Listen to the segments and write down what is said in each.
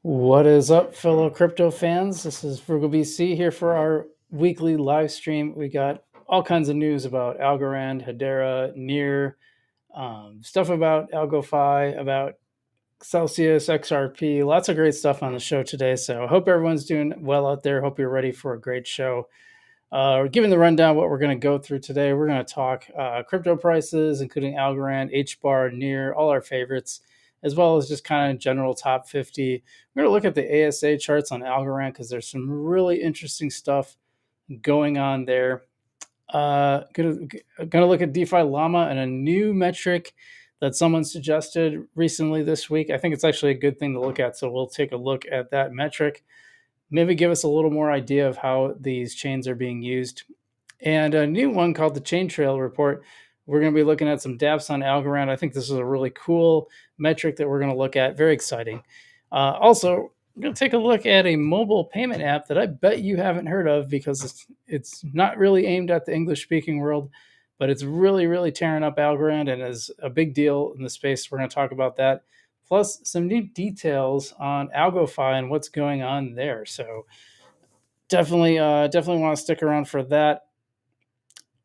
What is up, fellow crypto fans? This is FrugalBC here for our weekly live stream. We got all kinds of news about Algorand, Hedera, Near, stuff about AlgoFi, about Celsius, XRP, lots of great stuff on the show today. So I hope everyone's doing well out there. Hope you're ready for a great show. We're giving the rundown what we're going to go through today. We're going to talk crypto prices, including Algorand, HBAR, Near, all our favorites, as well as just kind of general top 50. We're going to look at the ASA charts on Algorand because there's some really interesting stuff going on there. Going to look at DeFi Llama and a new metric that someone suggested recently this week. I think it's actually a good thing to look at. So we'll take a look at that metric. Maybe give us a little more idea of how these chains are being used. And a new one called the Chain Trail Report. We're going to be looking at some dApps on Algorand. I think this is a really cool metric that we're going to look at. Very exciting. Also, we're going to take a look at a mobile payment app that I bet you haven't heard of because it's not really aimed at the English-speaking world, but it's really, really tearing up Algorand and is a big deal in the space. We're going to talk about that, plus some new details on AlgoFi and what's going on there. So definitely want to stick around for that.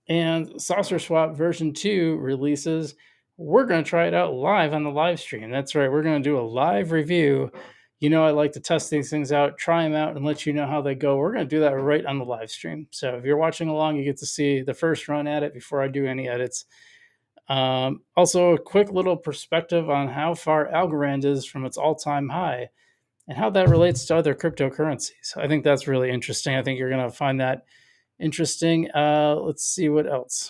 And Saucer Swap version 2 releases. We're going to try it out live on the live stream. That's right. We're going to do a live review. You know, I like to test these things out, try them out, and let you know how they go. We're going to do that right on the live stream. So if you're watching along, you get to see the first run at it before I do any edits. Also, a quick little perspective on how far Algorand is from its all-time high and how that relates to other cryptocurrencies. I think that's really interesting. I think you're going to find that interesting. Let's see what else.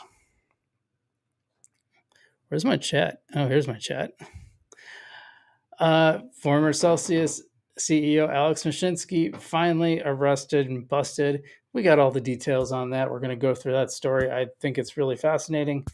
Where's my chat? Oh, here's my chat. Former Celsius CEO Alex Mashinsky finally arrested and busted. We got all the details on that. We're going to go through that story. I think it's really fascinating.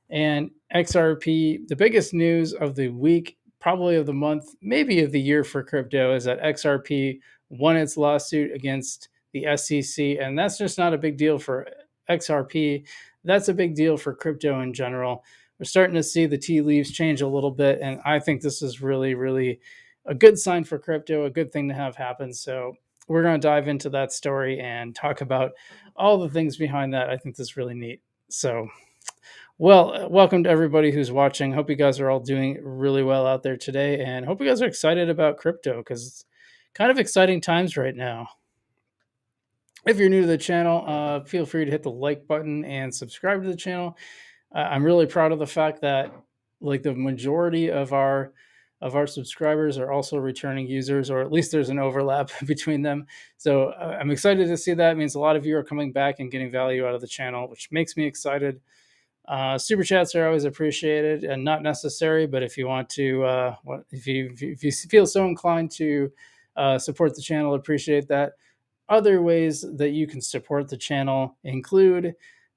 And XRP, the biggest news of the week, probably of the month, maybe of the year for crypto, is that XRP won its lawsuit against the SEC. And that's just not a big deal for XRP. That's a big deal for crypto in general. We're starting to see the tea leaves change a little bit. And I think this is really, really a good sign for crypto, a good thing to have happen. So we're going to dive into that story and talk about all the things behind that. I think this is really neat. So, well, welcome to everybody who's watching. Hope you guys are all doing really well out there today, and hope you guys are excited about crypto because it's kind of exciting times right now. If you're new to the channel, feel free to hit the like button and subscribe to the channel. I'm really proud of the fact that like the majority of our subscribers are also returning users, or at least there's an overlap between them. So I'm excited to see that. It means a lot of you are coming back and getting value out of the channel, which makes me excited. Super chats are always appreciated and not necessary, but if you want to, if you feel so inclined to support the channel, appreciate that. Other ways that you can support the channel include,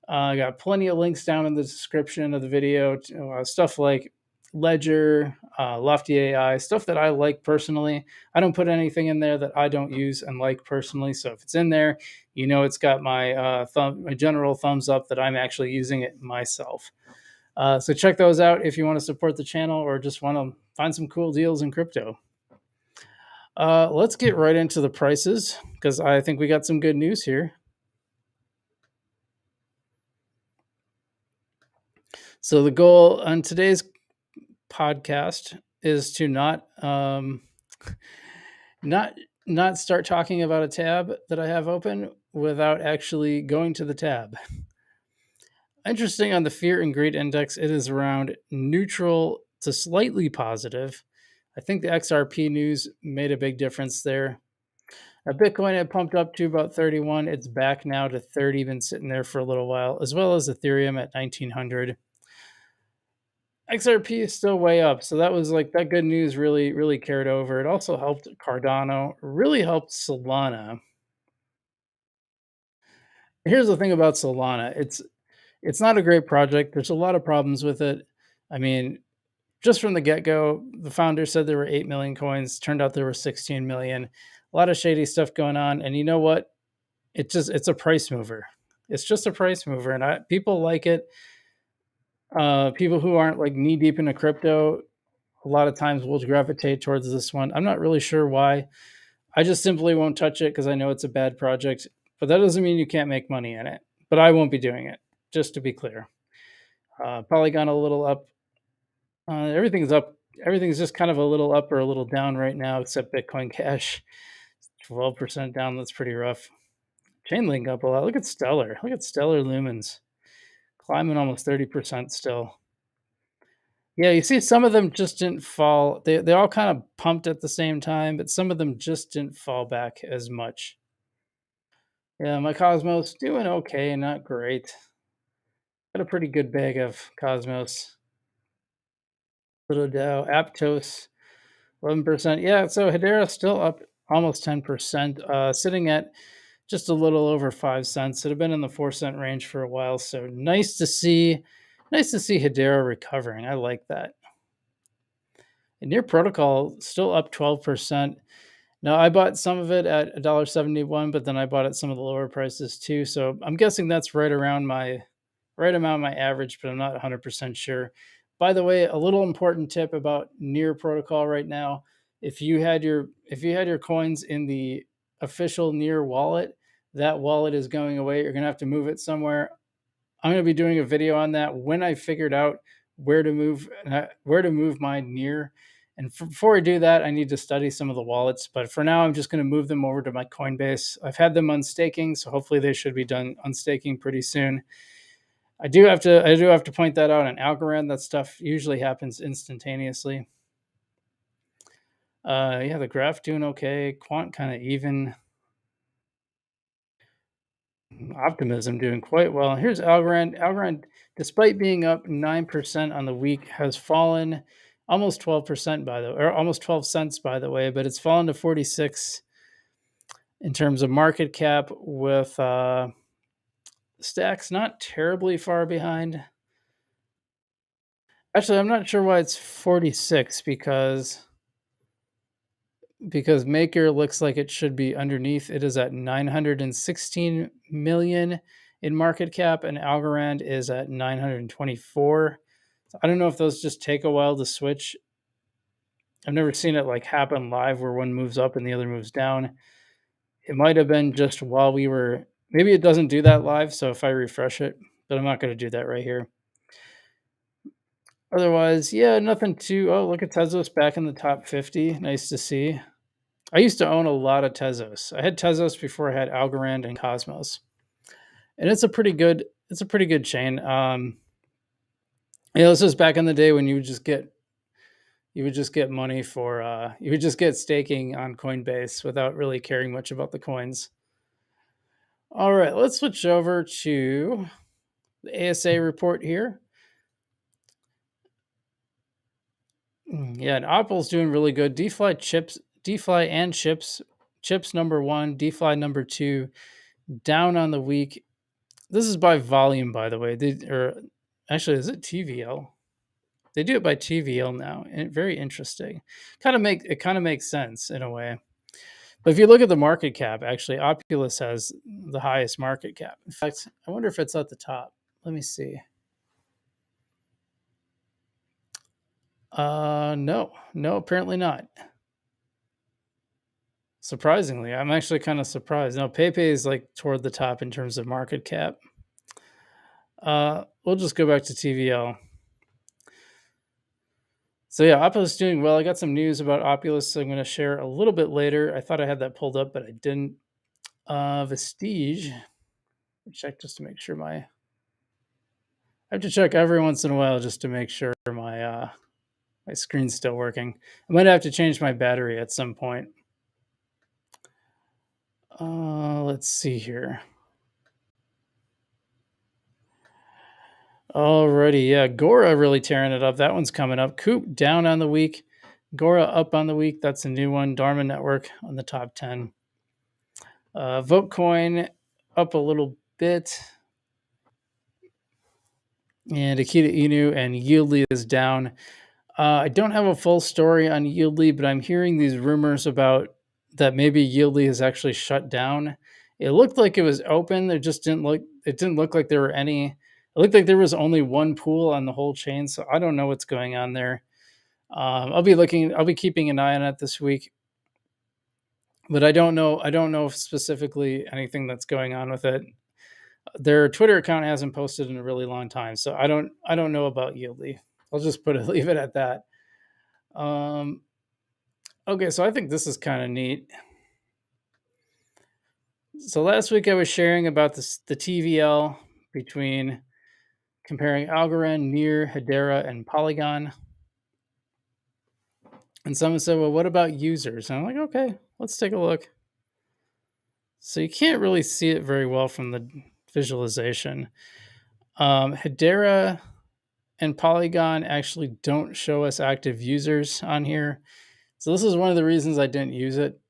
I got plenty of links down in the description of the video, stuff like Ledger, Lofty AI, stuff that I like personally. I don't put anything in there that I don't use and like personally. So if it's in there, you know it's got my my general thumbs up that I'm actually using it myself. So check those out if you want to support the channel or just want to find some cool deals in crypto. Let's get right into the prices because I think we got some good news here. So the goal on today's podcast is to not start talking about a tab that I have open without actually going to the tab. Interesting, on the fear and greed index, it is around neutral to slightly positive. I think the XRP news made a big difference there. Bitcoin had pumped up to about 31. It's back now to 30, been sitting there for a little while, as well as Ethereum at 1900. XRP is still way up. So that was like that good news really, really carried over. It also helped Cardano, really helped Solana. Here's the thing about Solana. It's not a great project. There's a lot of problems with it. I mean, just from the get-go, the founder said there were 8 million coins. Turned out there were 16 million. A lot of shady stuff going on. And you know what? It's a price mover. It's just a price mover. And people like it. People who aren't like knee deep into crypto a lot of times we'll gravitate towards this one. I'm not really sure why. I just simply won't touch it because I know it's a bad project, but that doesn't mean you can't make money in it. But I won't be doing it, just to be clear. Polygon a little up. Everything's up. Everything's just kind of a little up or a little down right now, except Bitcoin Cash. 12% down. That's pretty rough. Chainlink up a lot. Look at Stellar. Look at Stellar Lumens. Climbing almost 30% still. Yeah, you see some of them just didn't fall. They all kind of pumped at the same time, but some of them just didn't fall back as much. Yeah, my Cosmos doing okay, not great. Got a pretty good bag of Cosmos. Little Dow, Aptos, 11%. Yeah, so Hedera still up almost 10%, sitting at just a little over 5 cents. It had been in the 4-cent range for a while, so nice to see Hedera recovering. I like that. And Near Protocol still up 12%. Now I bought some of it at $1.71, but then I bought at some of the lower prices too. So I'm guessing that's right around my average, but I'm not 100% sure. By the way, a little important tip about Near Protocol right now: if you had your coins in the official Near wallet, that wallet is going away. You're gonna have to move it somewhere. I'm going to be doing a video on that when I figured out where to move my Near. And before I do that, I need to study some of the wallets. But for now, I'm just going to move them over to my Coinbase. I've had them unstaking, so hopefully they should be done unstaking pretty soon. I do have to point that out on Algorand. That stuff usually happens instantaneously. Yeah, the graph doing okay. Quant kind of even. Optimism doing quite well. Here's Algorand. Algorand, despite being up 9% on the week, has fallen almost 12% or almost 12 cents by the way, but it's fallen to 46 in terms of market cap, with stacks not terribly far behind. Actually, I'm not sure why it's 46 because Maker looks like it should be underneath. It is at 916 million in market cap, and Algorand is at 924. So I don't know if those just take a while to switch. I've never seen it like happen live where one moves up and the other moves down. It might have been just while we were, maybe it doesn't do that live, so if I refresh it, but I'm not going to do that right here. Otherwise, yeah, nothing too. Oh, look at Tezos back in the top 50. Nice to see. I used to own a lot of Tezos. I had Tezos before I had Algorand and Cosmos, and it's a pretty good chain. This was back in the day when you would just get money for you would just get staking on Coinbase without really caring much about the coins. All right, let's switch over to the ASA report here. Yeah, and Apple's doing really good. DeFi and chips number 1, DeFi number 2, down on the week. This is by volume, by the way. Actually, is it TVL? They do it by TVL now, and very interesting. It kind of makes sense in a way. But if you look at the market cap, actually, Oculus has the highest market cap. In fact, I wonder if it's at the top. Let me see. No, apparently not. Surprisingly, I'm actually kind of surprised. No, PayPay is like toward the top in terms of market cap. We'll just go back to TVL. So yeah, Oculus is doing well. I got some news about Oculus, so I'm going to share a little bit later. I thought I had that pulled up, but I didn't. Vestige. Check just to make sure I have to check every once in a while just to make sure my screen's still working. I might have to change my battery at some point. Let's see here. Alrighty, yeah, Gora really tearing it up. That one's coming up. Coop down on the week. Gora up on the week. That's a new one. Dharma Network on the top 10. Votecoin up a little bit. And Akita Inu and Yieldly is down. I don't have a full story on Yieldly, but I'm hearing these rumors about that maybe Yieldly is actually shut down. It looked like it was open. It didn't look like there were any. It looked like there was only one pool on the whole chain, so I don't know what's going on there. I'll be keeping an eye on it this week, but I don't know specifically anything that's going on with it. Their Twitter account hasn't posted in a really long time, so I don't know about Yieldly. I'll just leave it at that. Okay, so I think this is kind of neat. So last week I was sharing about the TVL between comparing Algorand, Near, Hedera, and Polygon. And someone said, well, what about users? And I'm like, okay, let's take a look. So you can't really see it very well from the visualization. Hedera and Polygon actually don't show us active users on here. So this is one of the reasons I didn't use it.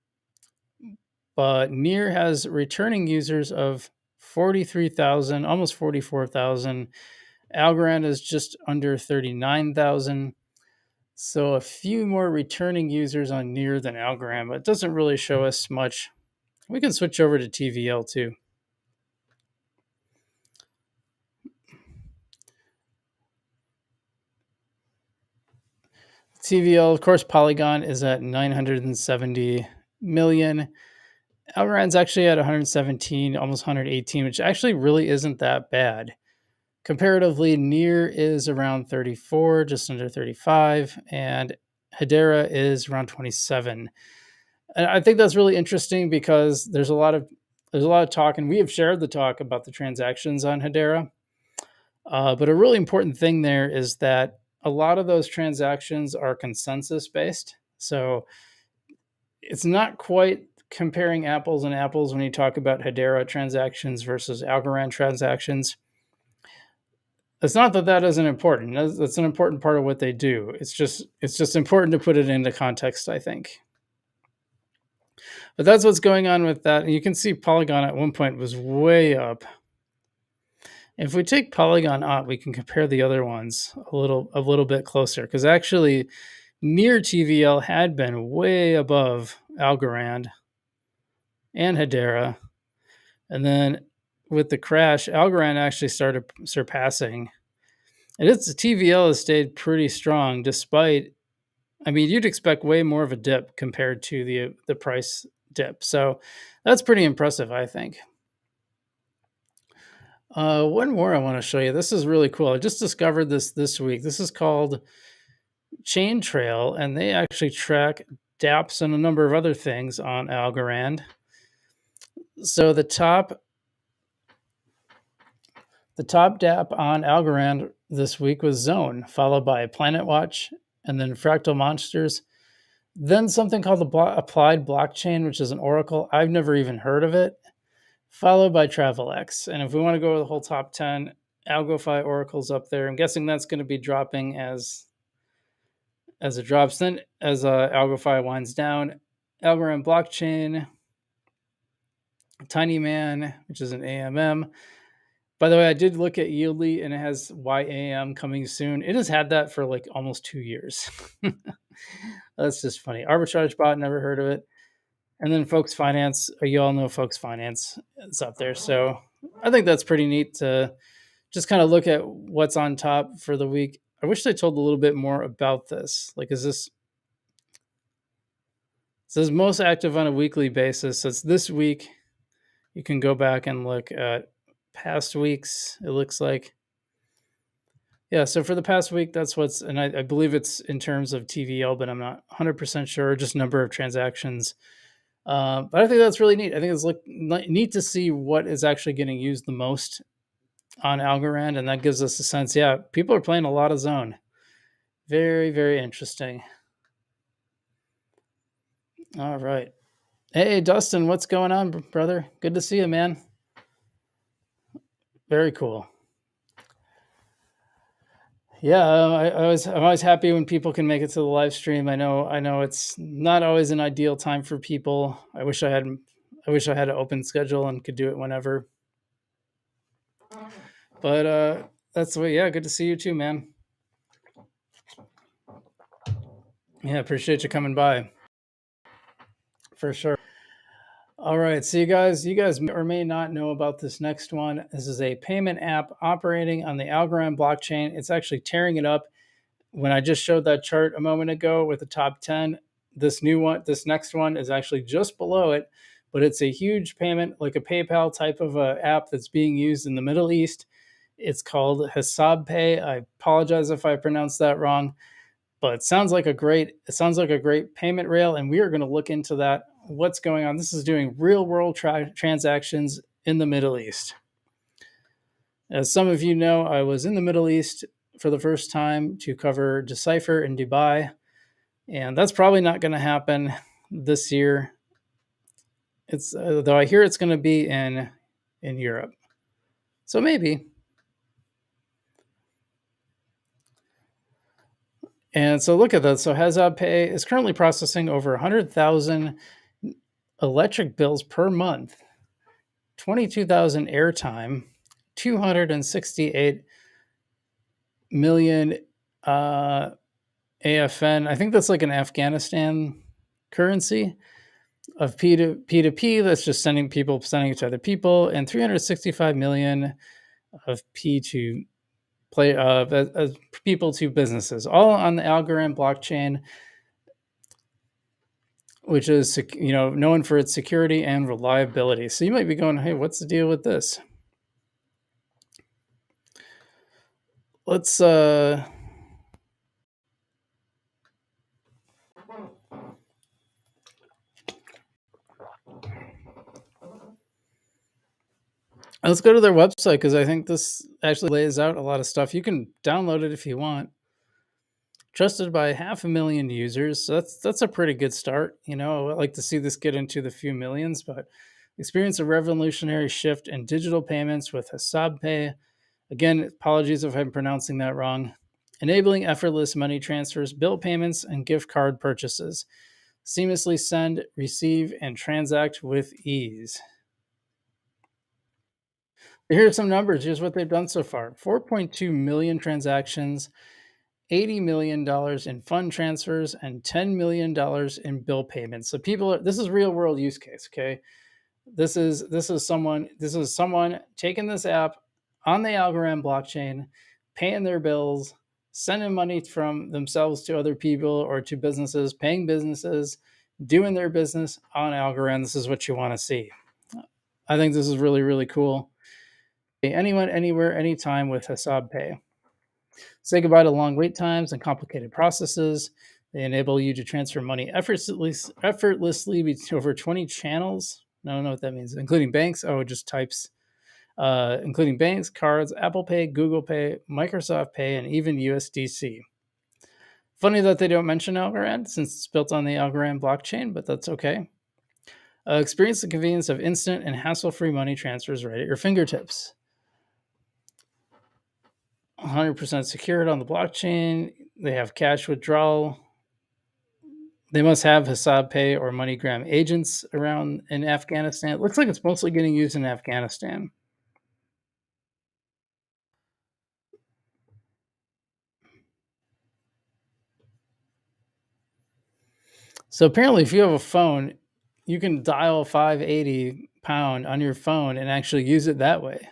But Near has returning users of 43,000, almost 44,000. Algorand is just under 39,000. So a few more returning users on Near than Algorand, but it doesn't really show us much. We can switch over to TVL too. TVL, of course, Polygon is at 970 million. Algorand's actually at 117, almost 118, which actually really isn't that bad. Comparatively, Near is around 34, just under 35, and Hedera is around 27. And I think that's really interesting because there's a lot of talk, and we have shared the talk about the transactions on Hedera. But a really important thing there is that a lot of those transactions are consensus based. So it's not quite comparing apples and apples when you talk about Hedera transactions versus Algorand transactions. It's not that that isn't important. That's an important part of what they do. It's just important to put it into context, I think. But that's what's going on with that. And you can see Polygon at one point was way up. If we take Polygon up, we can compare the other ones a little bit closer, because actually Near TVL had been way above Algorand and Hedera. And then with the crash, Algorand actually started surpassing. And its TVL has stayed pretty strong despite, I mean, you'd expect way more of a dip compared to the price dip. So that's pretty impressive, I think. One more I want to show you. This is really cool. I just discovered this week. This is called Chain Trail, and they actually track dApps and a number of other things on Algorand. So the top dApp on Algorand this week was Zone, followed by Planet Watch, and then Fractal Monsters. Then something called the Applied Blockchain, which is an Oracle. I've never even heard of it. Followed by TravelX. And if we want to go to the whole top 10, AlgoFi Oracle's up there. I'm guessing that's going to be dropping as it drops. Then as AlgoFi winds down, Algorand Blockchain, Tiny Man, which is an AMM. By the way, I did look at Yieldly, and it has YAM coming soon. It has had that for like almost 2 years. That's just funny. Arbitrage Bot, never heard of it. And then Folks Finance, you all know Folks Finance is up there. So I think that's pretty neat to just kind of look at what's on top for the week. I wish they told a little bit more about this. Like, it says most active on a weekly basis. So it's this week. You can go back and look at past weeks, it looks like. Yeah, so for the past week, that's what's, and I believe it's in terms of TVL, but I'm not 100% sure, just number of transactions. But I think that's really neat. I think it's neat to see what is actually getting used the most on Algorand, and that gives us a sense, yeah, people are playing a lot of Zone. Very, very interesting. All right. Hey, Dustin, what's going on, brother? Good to see you, man. Very cool. Yeah, I'm always happy when people can make it to the live stream. I know it's not always an ideal time for people. I wish I had an open schedule and could do it whenever. But that's the way. Yeah, good to see you too, man. Yeah, appreciate you coming by. For sure. All right, so you guys may or may not know about this next one. This is a payment app operating on the Algorand blockchain. It's actually tearing it up. when I just showed that chart a moment ago with the top 10, this next one is actually just below it, but it's a huge payment, like a PayPal type of a app that's being used in the Middle East. It's called Hesab Pay. I apologize if I pronounced that wrong, but it sounds like a great payment rail, and we are going to look into that. What's going on? This is doing real world transactions in the Middle East. As some of you know, I was in the Middle East for the first time to cover Decipher in Dubai, and that's probably not going to happen this year. It's though I hear it's going to be in Europe, so maybe. And so look at that. So Hesab Pay is currently processing over 100,000 electric bills per month, 22,000 airtime, 268 million AFN. I think that's like an Afghanistan currency of P2P. That's just sending it to other people, and 365 million of P2 play as people to businesses, all on the Algorand blockchain, which is known for its security and reliability. So you might be going, hey, what's the deal with this? Let's let's go to their website, because I think this actually lays out a lot of stuff. You can download it if you want. Trusted by 500,000 users, so that's a pretty good start. I'd like to see this get into the few millions, but experience a revolutionary shift in digital payments with Hesab Pay. Again, apologies if I'm pronouncing that wrong. Enabling effortless money transfers, bill payments, and gift card purchases. Seamlessly send, receive, and transact with ease. Here are some numbers. Here's what they've done so far: 4.2 million transactions, $80 million in fund transfers, and $10 million in bill payments. So this is real world use case. Okay. This is someone taking this app on the Algorand blockchain, paying their bills, sending money from themselves to other people or to businesses, paying businesses, doing their business on Algorand. This is what you want to see. I think this is really, really cool. Anyone, anywhere, anytime with Hesab Pay. Say goodbye to long wait times and complicated processes. They enable you to transfer money effortlessly over 20 channels. I don't know what that means. Including banks. Oh, it just types. Including banks, cards, Apple Pay, Google Pay, Microsoft Pay, and even USDC. Funny that they don't mention Algorand, since it's built on the Algorand blockchain, but that's okay. Experience the convenience of instant and hassle-free money transfers right at your fingertips. 100% secured on the blockchain. They have cash withdrawal. They must have Hesab Pay or MoneyGram agents around in Afghanistan. It looks like it's mostly getting used in Afghanistan. So apparently, if you have a phone, you can dial 580 pound on your phone and actually use it that way,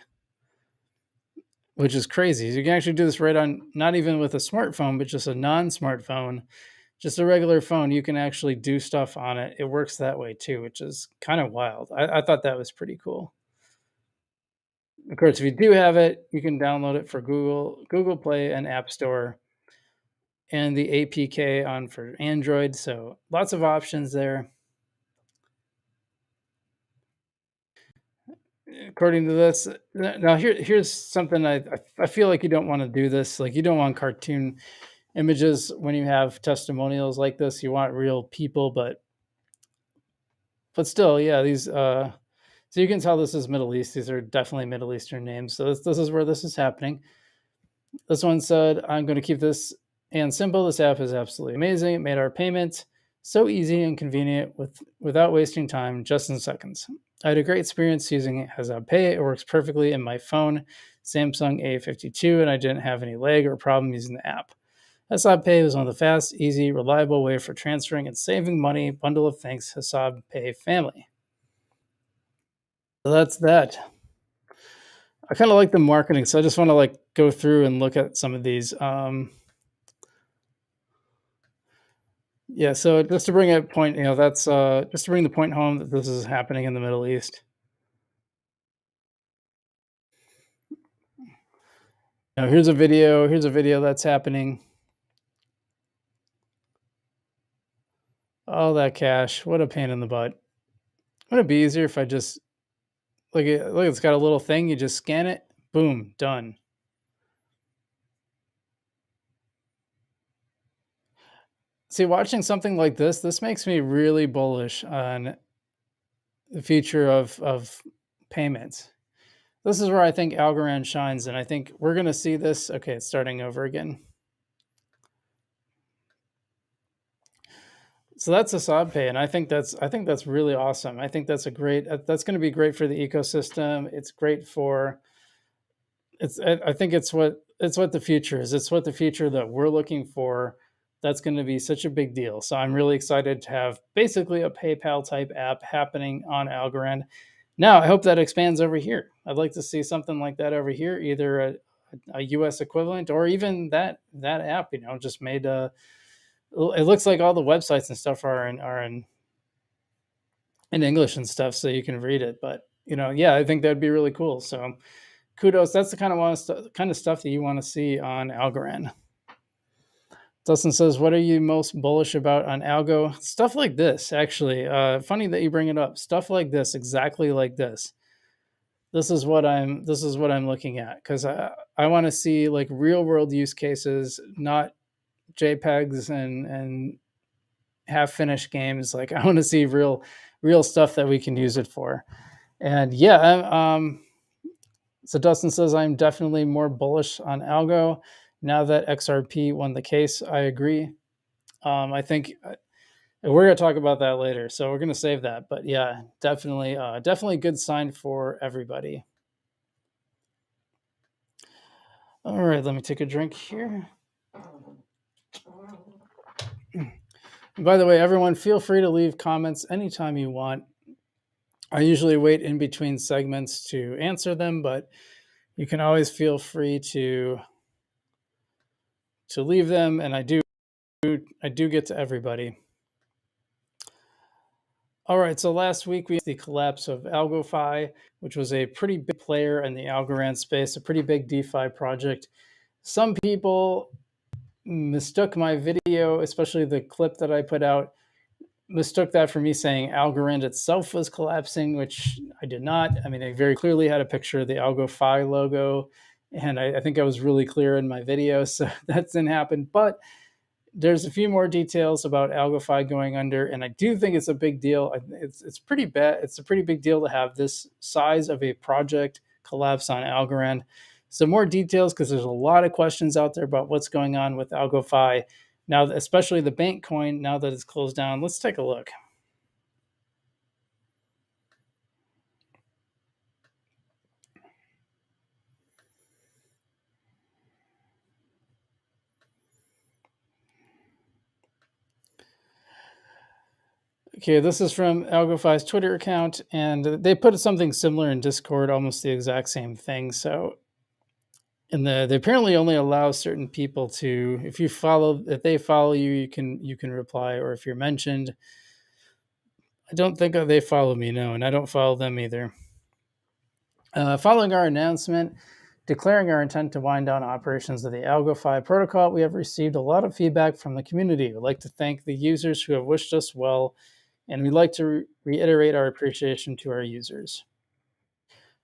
which is crazy. You can actually do this right on, not even with a smartphone, but just a non-smartphone, just a regular phone. You can actually do stuff on it. It works that way too, which is kind of wild. I thought that was pretty cool. Of course, if you do have it, you can download it for Google Play and App Store, and the APK on for Android. So lots of options there. According to this, now here's something I feel like you don't want to do this. Like, you don't want cartoon images when you have testimonials like this. You want real people, but still, yeah, these so you can tell this is Middle East. These are definitely Middle Eastern names. So this is where this is happening. This one said, I'm going to keep this and simple. This app is absolutely amazing. It made our payments so easy and convenient without wasting time, just in seconds. I had a great experience using it as Pay. It works perfectly in my phone, Samsung A52, and I didn't have any lag or problem using the app. Hesab Pay was one of the fast, easy, reliable way for transferring and saving money. Bundle of thanks, Hesab Pay family. So that's that. I kind of like the marketing, so I just want to go through and look at some of these. Yeah, so just to bring a point, that's just to bring the point home that this is happening in the Middle East. Here's a video that's happening. All that cash. What a pain in the butt. Wouldn't it be easier if I just look, it's got a little thing, you just scan it, boom, done. See, watching something like this makes me really bullish on the future of payments. This is where I think Algorand shines, and I think we're going to see this. Okay, it's starting over again. So that's Assad Pay, and I think that's really awesome. I think that's a great that's going to be great for the ecosystem. It's great for I think it's what the future is. It's what the future that we're looking for. That's going to be such a big deal. So I'm really excited to have basically a PayPal type app happening on Algorand. Now I hope that expands over here. I'd like to see something like that over here, either a US equivalent or even that app. Just made a. It looks like all the websites and stuff are in English and stuff, so you can read it. But yeah, I think that'd be really cool. So kudos. That's the kind of stuff that you want to see on Algorand. Dustin says, "What are you most bullish about on Algo? Stuff like this, actually. Funny that you bring it up. Stuff like this, exactly like this. This is what I'm looking at because I want to see like real world use cases, not JPEGs and half finished games. Like I want to see real stuff that we can use it for. And yeah, so Dustin says I'm definitely more bullish on Algo now that XRP won the case. I agree. I think we're going to talk about that later, so we're going to save that. But yeah, definitely good sign for everybody. All right, let me take a drink here. By the way, everyone, feel free to leave comments anytime you want. I usually wait in between segments to answer them, but you can always feel free to leave them, and I do get to everybody. All right, so last week we had the collapse of AlgoFi, which was a pretty big player in the Algorand space, a pretty big DeFi project. Some people mistook my video, especially the clip that I put out, mistook that for me saying Algorand itself was collapsing, which I did not. I mean, I very clearly had a picture of the AlgoFi logo, and I think I was really clear in my video, so that didn't happen. But there's a few more details about AlgoFi going under, and I do think it's a big deal. It's pretty bad. It's a pretty big deal to have this size of a project collapse on Algorand. Some more details because there's a lot of questions out there about what's going on with AlgoFi now, especially the bank coin now that it's closed down. Let's take a look. Okay, this is from AlgoFi's Twitter account, and they put something similar in Discord, almost the exact same thing. So, they apparently only allow certain people to, if they follow you, you can reply, or if you're mentioned. I don't think they follow me, no, and I don't follow them either. Following our announcement declaring our intent to wind down operations of the AlgoFi protocol, we have received a lot of feedback from the community. We'd like to thank the users who have wished us well, and we'd like to reiterate our appreciation to our users.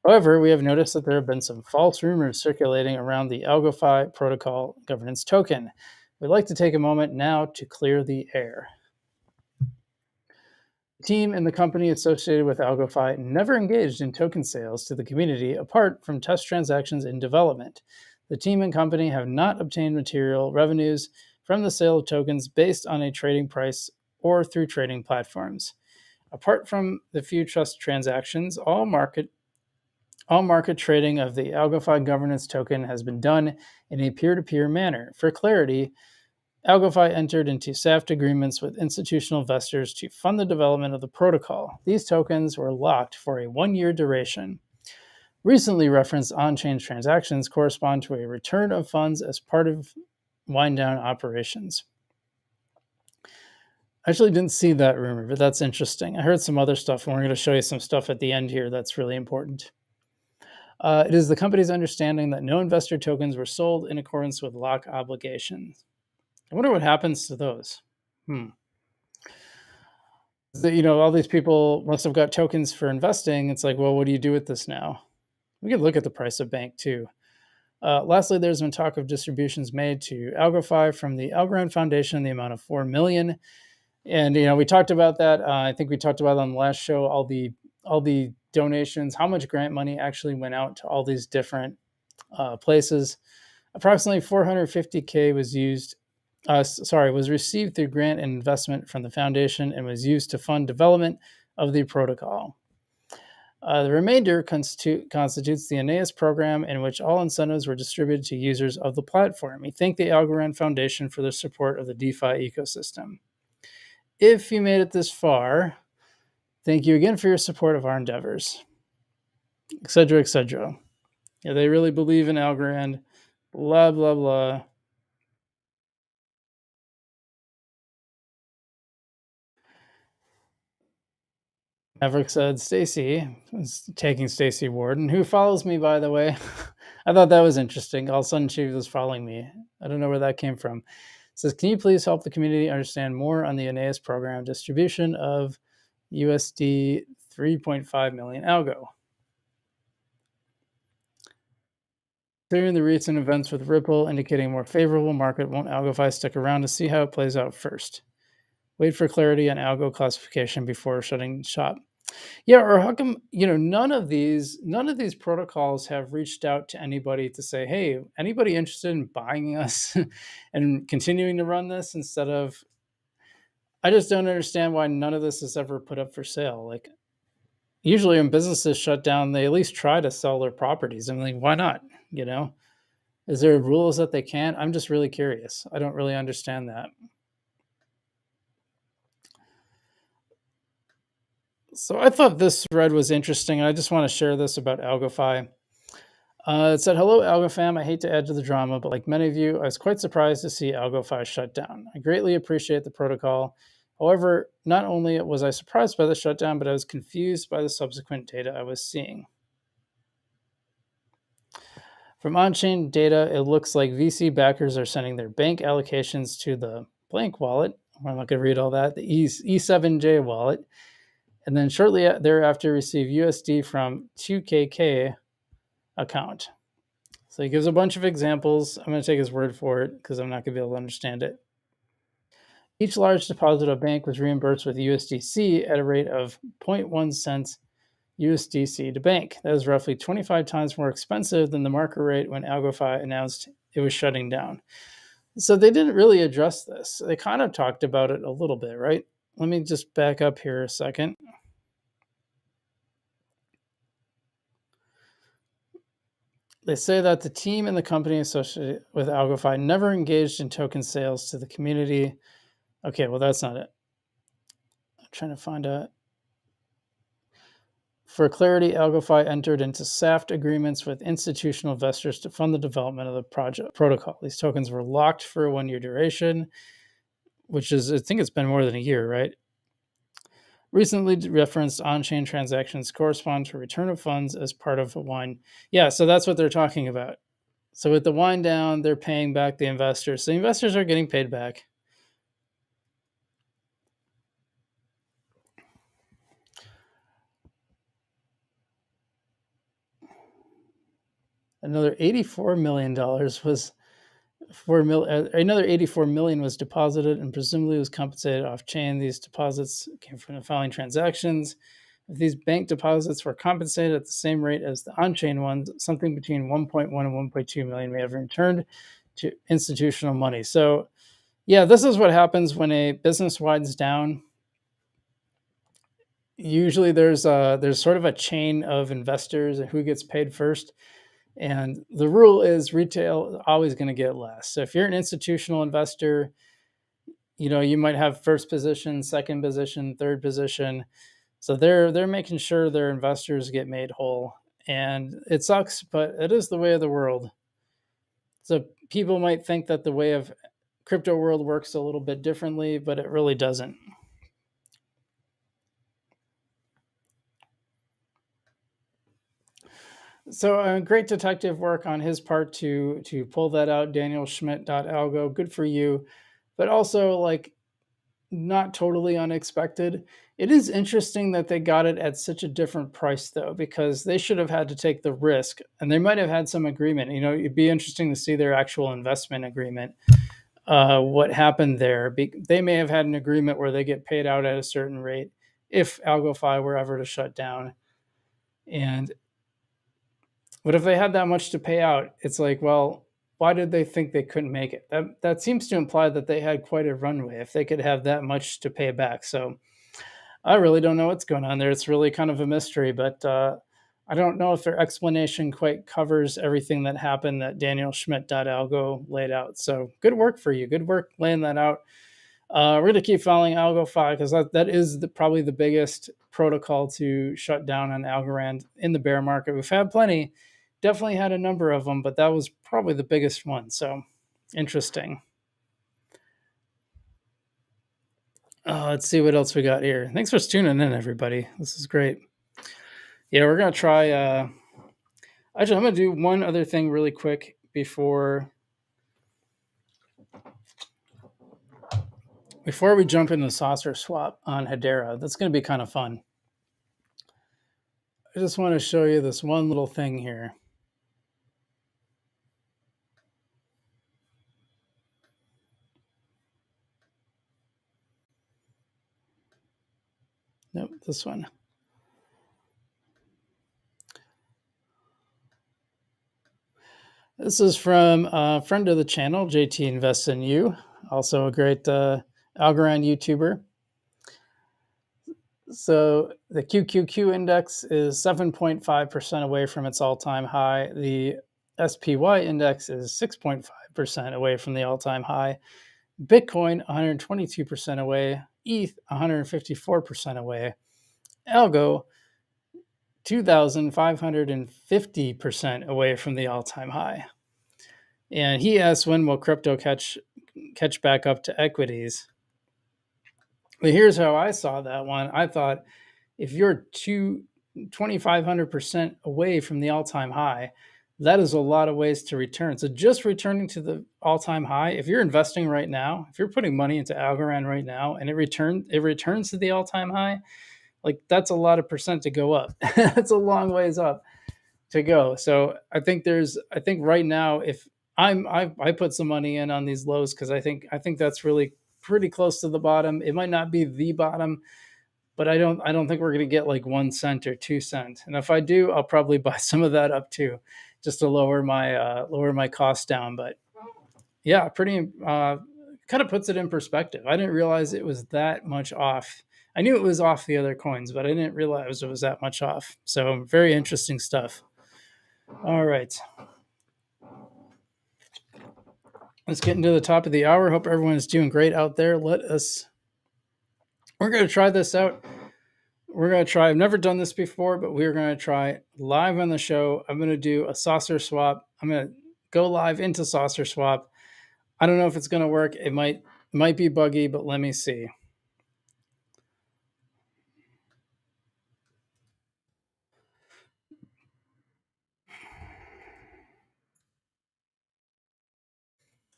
However, we have noticed that there have been some false rumors circulating around the AlgoFi protocol governance token. We'd like to take a moment now to clear the air. The team and the company associated with AlgoFi never engaged in token sales to the community apart from test transactions in development. The team and company have not obtained material revenues from the sale of tokens based on a trading price or through trading platforms. Apart from the few trust transactions, all market trading of the AlgoFi governance token has been done in a peer-to-peer manner. For clarity, AlgoFi entered into SAFT agreements with institutional investors to fund the development of the protocol. These tokens were locked for a 1-year duration. Recently referenced on-chain transactions correspond to a return of funds as part of wind-down operations. I actually didn't see that rumor, but that's interesting. I heard some other stuff, and we're going to show you some stuff at the end here that's really important. It is the company's understanding that no investor tokens were sold in accordance with lock obligations. I wonder what happens to those. All these people must have got tokens for investing. It's like, well, what do you do with this now? We could look at the price of bank too. Lastly, there's been talk of distributions made to AlgoFi from the Algorand Foundation in the amount of $4 million. And we talked about that. I think we talked about on the last show all the donations, how much grant money actually went out to all these different places. Approximately 450K was received through grant and investment from the foundation and was used to fund development of the protocol. The remainder constitutes the Aeneas program, in which all incentives were distributed to users of the platform. We thank the Algorand Foundation for their support of the DeFi ecosystem. If you made it this far, thank you again for your support of our endeavors, etc., etc. Yeah, they really believe in Algorand, blah, blah, blah. Maverick said Stacy was taking Stacy Warden, who follows me, by the way. I thought that was interesting. All of a sudden, she was following me. I don't know where that came from. It says, can you please help the community understand more on the Aeneas program distribution of USD 3.5 million algo? Considering the recent events with Ripple indicating a more favorable market, won't AlgoFi stick around to see how it plays out first? Wait for clarity on algo classification before shutting shop. Yeah, or how come none of these protocols have reached out to anybody to say, hey, anybody interested in buying us and continuing to run this instead of? I just don't understand why none of this is ever put up for sale. Like, usually when businesses shut down, they at least try to sell their properties. I'm like, why not? Is there rules that they can't? I'm just really curious. I don't really understand that. So I thought this thread was interesting, and I just want to share this about AlgoFi. It said, hello, AlgoFam. I hate to add to the drama, but like many of you, I was quite surprised to see AlgoFi shut down. I greatly appreciate the protocol. However, not only was I surprised by the shutdown, but I was confused by the subsequent data I was seeing. From on-chain data, it looks like VC backers are sending their bank allocations to the blank wallet. I'm not going to read all that. The E7J wallet. And then shortly thereafter receive USD from 2KK account. So he gives a bunch of examples. I'm going to take his word for it because I'm not going to be able to understand it. Each large deposit of bank was reimbursed with USDC at a rate of 0.1 cents USDC to bank. That is roughly 25 times more expensive than the market rate when AlgoFi announced it was shutting down. So they didn't really address this. They kind of talked about it a little bit, right? Let me just back up here a second. They say that the team and the company associated with AlgoFi never engaged in token sales to the community. Okay, well, that's not it. I'm trying to find out. For clarity, AlgoFi entered into SAFT agreements with institutional investors to fund the development of the project protocol. These tokens were locked for a 1-year duration, which is, I think it's been more than a year, right? Recently referenced on-chain transactions correspond to return of funds as part of a wind. Yeah, so that's what they're talking about. So with the wind down, they're paying back the investors. So investors are getting paid back. Another $84 million was another 84 million was deposited and presumably was compensated off chain. These deposits came from the following transactions. If these bank deposits were compensated at the same rate as the on-chain ones, something between 1.1 and 1.2 million may have returned to institutional money. So yeah, this is what happens when a business winds down. Usually there's sort of a chain of investors and who gets paid first. And the rule is retail is always going to get less. So if you're an institutional investor, you might have first position, second position, third position. So they're making sure their investors get made whole. And it sucks, but it is the way of the world. So people might think that the way of crypto world works a little bit differently, but it really doesn't. So great detective work on his part to pull that out. Daniel Schmidt.algo, good for you, but also like not totally unexpected. It is interesting that they got it at such a different price though, because they should have had to take the risk, and they might have had some agreement. You know, it'd be interesting to see their actual investment agreement. What happened there? They may have had an agreement where they get paid out at a certain rate if AlgoFi were ever to shut down, and but if they had that much to pay out, it's like, well, why did they think they couldn't make it? That seems to imply that they had quite a runway if they could have that much to pay back. So I really don't know what's going on there. It's really kind of a mystery, but I don't know if their explanation quite covers everything that happened that Daniel Schmidt.algo laid out. So good work for you. Good work laying that out. We're going to keep following AlgoFi because that is probably the biggest protocol to shut down on Algorand in the bear market. We've had plenty, definitely had a number of them, but that was probably the biggest one. So interesting. Let's see what else we got here. Thanks for tuning in, everybody. This is great. Yeah, we're going to try. Actually, I'm going to do one other thing really quick before we jump into the saucer swap on Hedera. That's going to be kind of fun. I just want to show you this one little thing here. Nope, this one. This is from a friend of the channel, JT Invests in You, also a great Algorand YouTuber. So the QQQ index is 7.5% away from its all-time high. The SPY index is 6.5% away from the all-time high. Bitcoin 122% away. ETH 154% away. Algo 2,550% away from the all-time high. And he asked, when will crypto catch back up to equities? But here's how I saw that one. I thought if you're 2,500% away from the all-time high, that is a lot of ways to return. So just returning to the all-time high, if you're investing right now, if you're putting money into Algorand right now and it returns to the all-time high, like that's a lot of percent to go up. That's a long ways up to go. So I think right now, if I put some money in on these lows because I think that's really pretty close to the bottom. It might not be the bottom, but I don't think we're going to get like 1 cent or 2 cents. And if I do, I'll probably buy some of that up too, just to lower my costs down. But yeah, pretty kind of puts it in perspective. I didn't realize it was that much off. I knew it was off the other coins, but I didn't realize it was that much off. So very interesting stuff. All right. Let's get into the top of the hour. Hope everyone is doing great out there. We're going to try this out. I've never done this before, but we're going to try live on the show. I'm going to do a saucer swap. I'm going to go live into saucer swap. I don't know if it's going to work. It might be buggy, but let me see.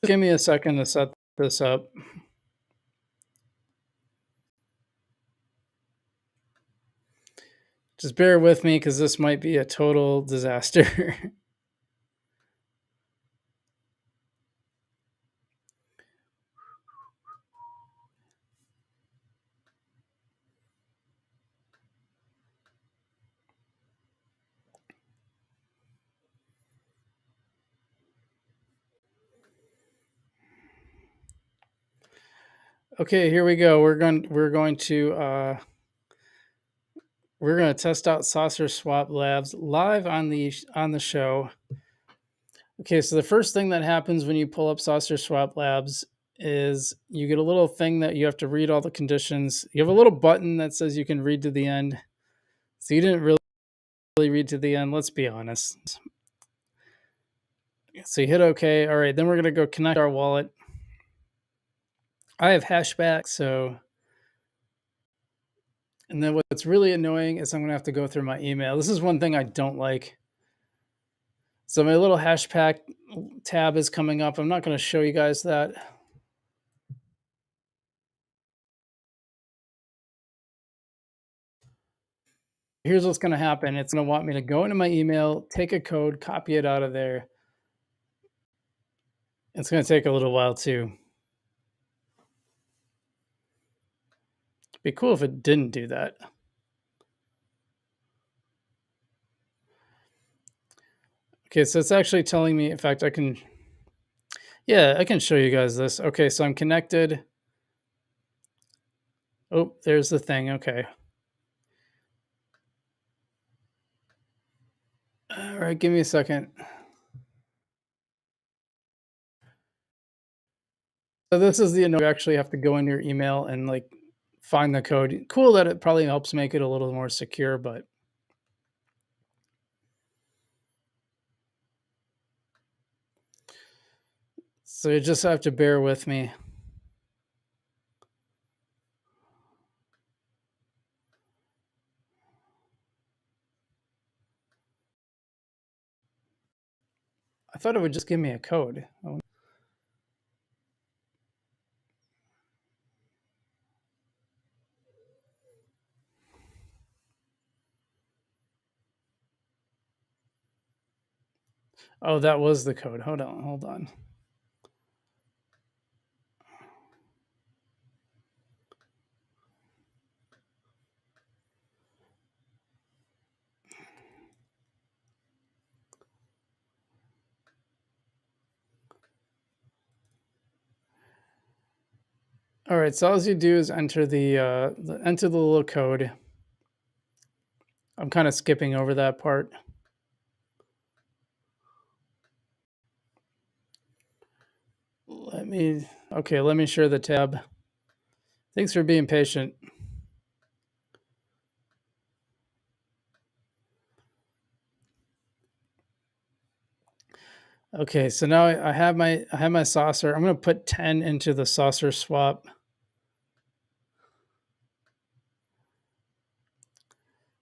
Give me a second to set this up. Just bear with me because this might be a total disaster. Okay, here we go. We're going to test out Saucer Swap Labs live on the show. Okay, so the first thing that happens when you pull up Saucer Swap Labs is you get a little thing that you have to read all the conditions. You have a little button that says you can read to the end. So you didn't really read to the end, let's be honest. So you hit OK. All right, then we're going to go connect our wallet. I have hashback, so and then what's really annoying is I'm gonna have to go through my email. This is one thing I don't like. So my little hashpack tab is coming up. I'm not gonna show you guys that. Here's what's gonna happen. It's gonna want me to go into my email, take a code, copy it out of there. It's gonna take a little while too. It'd be cool if it didn't do that. Okay, so it's actually telling me, in fact, I can show you guys this. Okay, so I'm connected. Oh, there's the thing. Okay. All right, give me a second. So this is the you actually have to go in your email and like find the code. Cool that it probably helps make it a little more secure, but so you just have to bear with me. I thought it would just give me a code. Oh, that was the code. Hold on. All right, so all you do is enter the little code. I'm kind of skipping over that part. Let me share the tab. Thanks for being patient. Okay, so now I have my saucer. I'm going to put 10 into the saucer swap.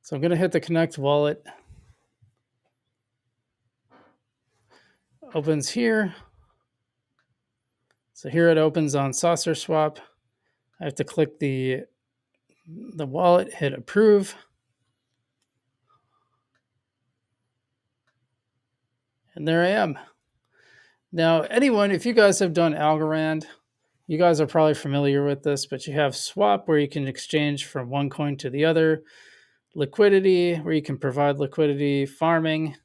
So I'm going to hit the connect wallet. Opens here. So here it opens on saucer swap. I have to click the wallet, hit approve. And there I am. Now, anyone, if you guys have done Algorand, you guys are probably familiar with this, but you have swap where you can exchange from one coin to the other, liquidity where you can provide liquidity, farming.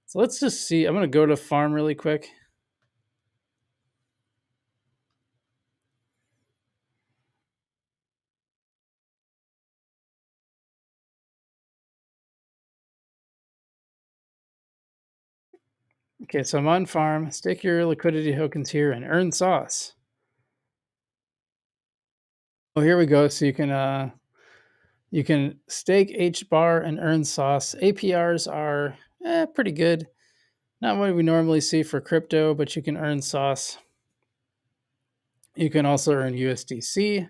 So let's just see. I'm going to go to farm really quick. Okay, so I'm on farm. Stake your liquidity tokens here and earn sauce. Oh, here we go. So you can stake H bar and earn sauce. APRs are pretty good. Not what we normally see for crypto, but you can earn sauce. You can also earn USDC.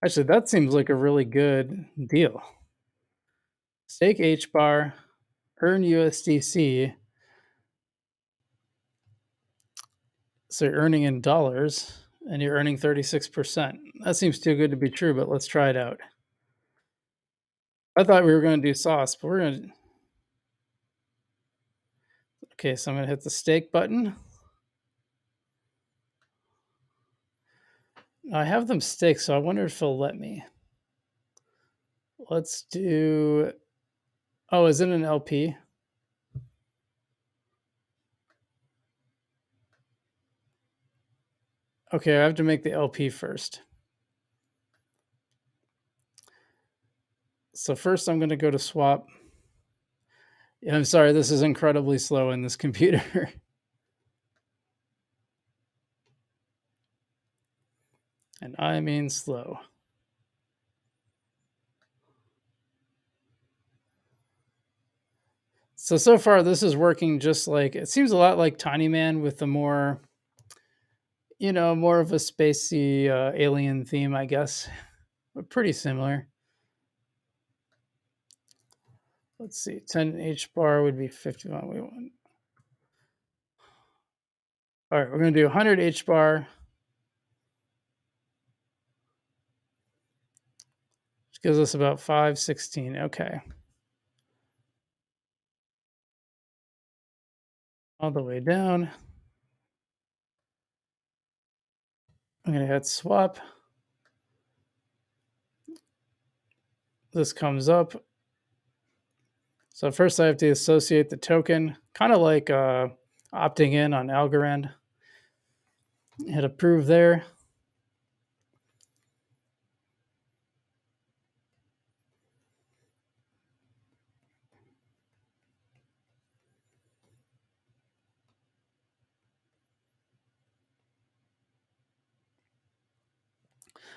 Actually, that seems like a really good deal. Stake H bar, earn USDC. So you're earning in dollars and you're earning 36%. That seems too good to be true, but let's try it out. I thought we were going to do sauce, but we're going to. Okay, so I'm going to hit the stake button. I have them staked, so I wonder if it'll let me. Let's do. Oh, is it an LP? Okay, I have to make the LP first. So first I'm going to go to swap. Yeah, I'm sorry, this is incredibly slow in this computer. And I mean slow. So far this is working just like, it seems a lot like Tiny Man with the more, more of a spacey alien theme, I guess, but pretty similar. Let's see, 10 H bar would be 51. We want. All right, we're going to do 100 H bar. Which gives us about 516. Okay. All the way down. I'm going to hit swap. This comes up. So first I have to associate the token, kind of like opting in on Algorand. Hit approve there.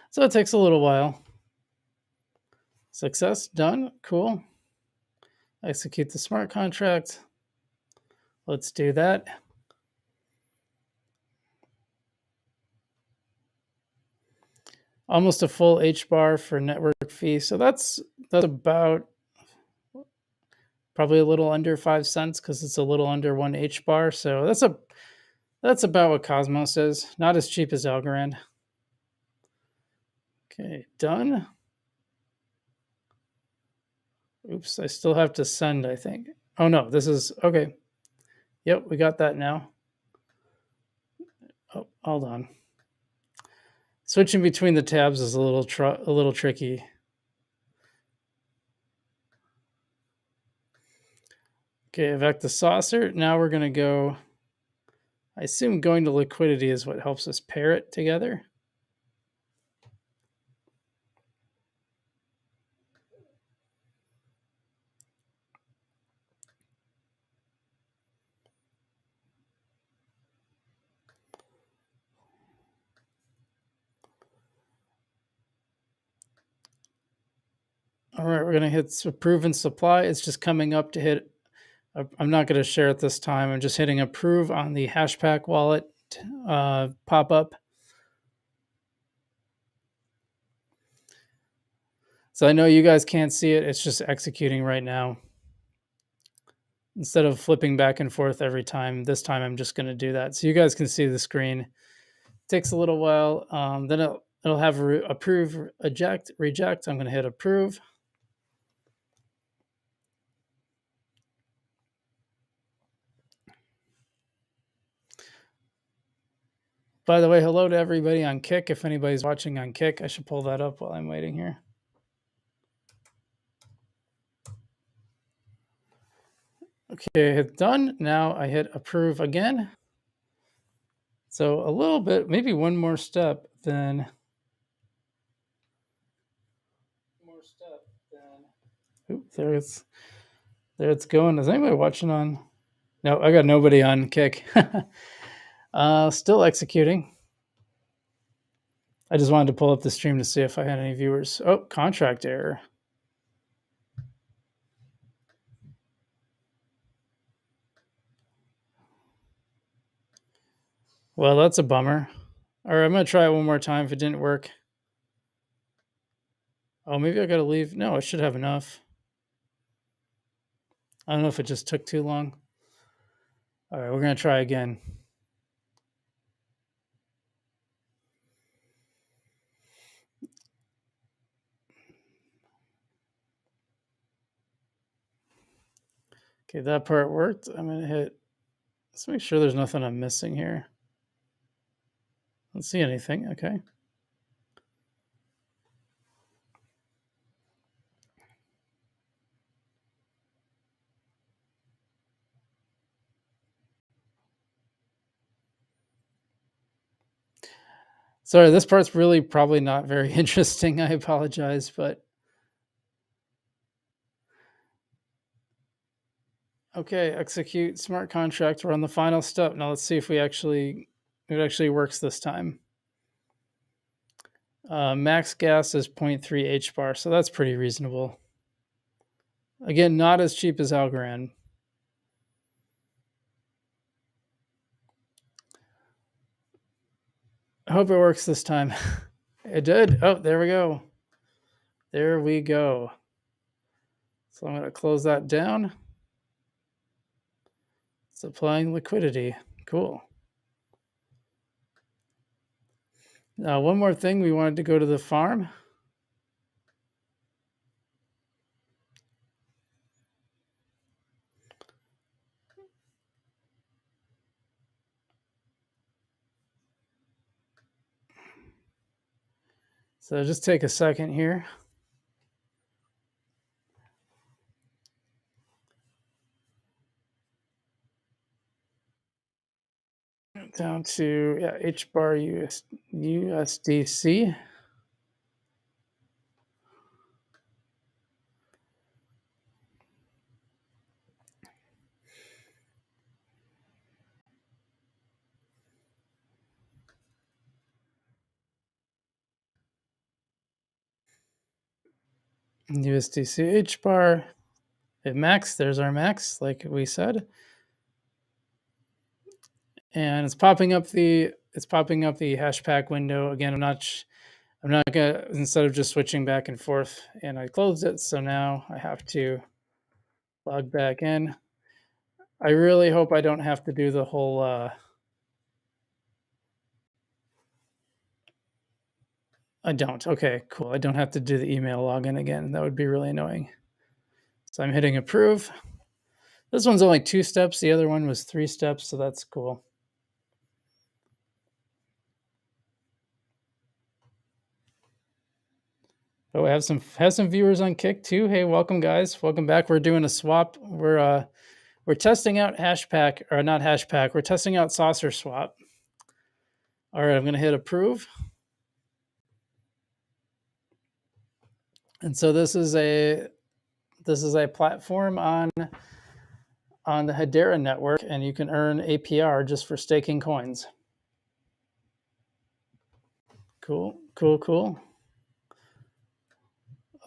So it takes a little while. Success, done, cool. Execute the smart contract. Let's do that. Almost a full H bar for network fee. So that's about probably a little under 5 cents because it's a little under 1 H bar. So that's about what Cosmos is. Not as cheap as Algorand. Okay, done. Oops, I still have to send, I think. Oh no, this is okay. Yep, we got that now. Oh, hold on. Switching between the tabs is a little tricky. Okay, evac the saucer. Now we're going to go, I assume going to liquidity is what helps us pair it together. All right, we're going to hit approve and supply. It's just coming up to hit. I'm not going to share it this time. I'm just hitting approve on the Hashpack wallet pop up. So I know you guys can't see it. It's just executing right now. Instead of flipping back and forth every time, this time I'm just going to do that. So you guys can see the screen. It takes a little while. Then it'll have approve, eject, reject. I'm going to hit approve. By the way, hello to everybody on Kick. If anybody's watching on Kick, I should pull that up while I'm waiting here. Okay, hit done. Now I hit approve again. So a little bit, maybe one more step, then. Oop, there it's going. Is anybody watching on? No, I got nobody on Kick. Still executing. I just wanted to pull up the stream to see if I had any viewers. Oh, contract error. Well, that's a bummer. All right, I'm going to try it one more time if it didn't work. Oh, maybe I got to leave. No, I should have enough. I don't know if it just took too long. All right, we're going to try again. Okay, that part worked. I'm going to hit. Let's make sure there's nothing I'm missing here. I don't see anything. Okay. Sorry, this part's really probably not very interesting. I apologize, but okay, execute smart contract. We're on the final step. Now let's see if it actually works this time. Max gas is 0.3 H bar, so that's pretty reasonable. Again, not as cheap as Algorand. I hope it works this time. It did. Oh, there we go. There we go. So I'm going to close that down. It's applying liquidity. Cool. Now, one more thing. We wanted to go to the farm. So just take a second here. Down to H bar USDC. USDC H bar. It max. There's our max, like we said. And it's popping up the hash pack window again. I'm not gonna, instead of just switching back and forth, and I closed it, so now I have to log back in. I really hope I don't have to do the whole I don't. Okay, cool. I don't have to do the email login again. That would be really annoying. So I'm hitting approve. This one's only 2 steps. The other one was 3 steps, so that's cool. Oh, we have some viewers on Kick too. Hey, welcome guys. Welcome back. We're doing a swap. We're testing out Hashpack, or not Hashpack. We're testing out Saucer Swap. All right, I'm going to hit approve. And so this is a platform on the Hedera network, and you can earn APR just for staking coins. Cool.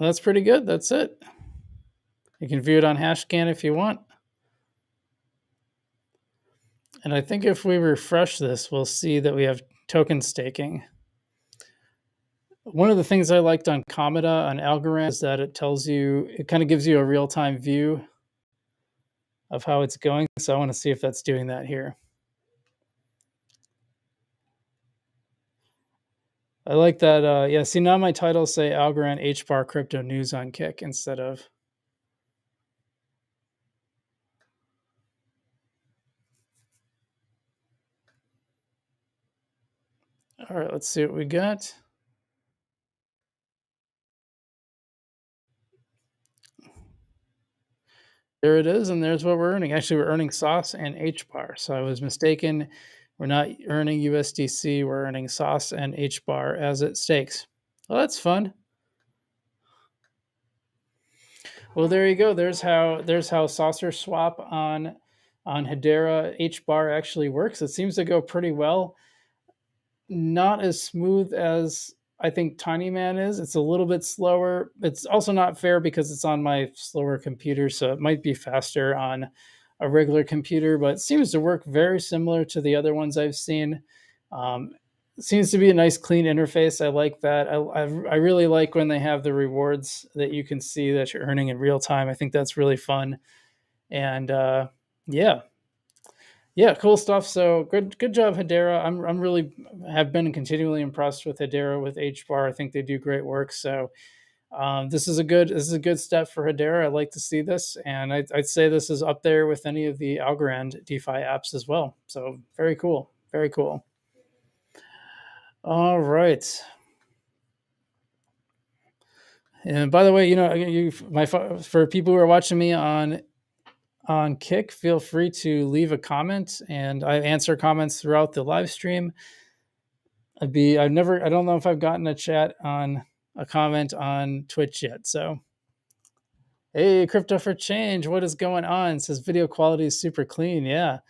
That's pretty good. That's it. You can view it on Hashscan if you want. And I think if we refresh this, we'll see that we have token staking. One of the things I liked on Cometa on Algorand is that it kind of gives you a real-time view of how it's going. So I want to see if that's doing that here. I like that. See, now my titles say Algorand HBAR Crypto News on Kick instead of. All right, let's see what we got. There it is, and there's what we're earning. Actually, we're earning sauce and HBAR. So I was mistaken. We're not earning USDC. We're earning sauce and HBAR as it stakes. Well, that's fun. Well, there you go. There's how Saucer Swap on Hedera HBAR actually works. It seems to go pretty well. Not as smooth as I think Tinyman is. It's a little bit slower. It's also not fair because it's on my slower computer, so it might be faster on a regular computer, but it seems to work very similar to the other ones I've seen. It seems to be a nice, clean interface. I like that. I really like when they have the rewards that you can see that you're earning in real time. I think that's really fun. And yeah, cool stuff. So good job, Hedera. I'm really have been continually impressed with Hedera with HBAR. I think they do great work. So this is a good step for Hedera. I'd like to see this, and I'd say this is up there with any of the Algorand DeFi apps as well. So very cool, very cool. All right. And by the way, for people who are watching me on Kick, feel free to leave a comment, and I answer comments throughout the live stream. I don't know if I've gotten a comment on Twitch yet. So, hey, Crypto for Change, what is going on? It says video quality is super clean. Yeah.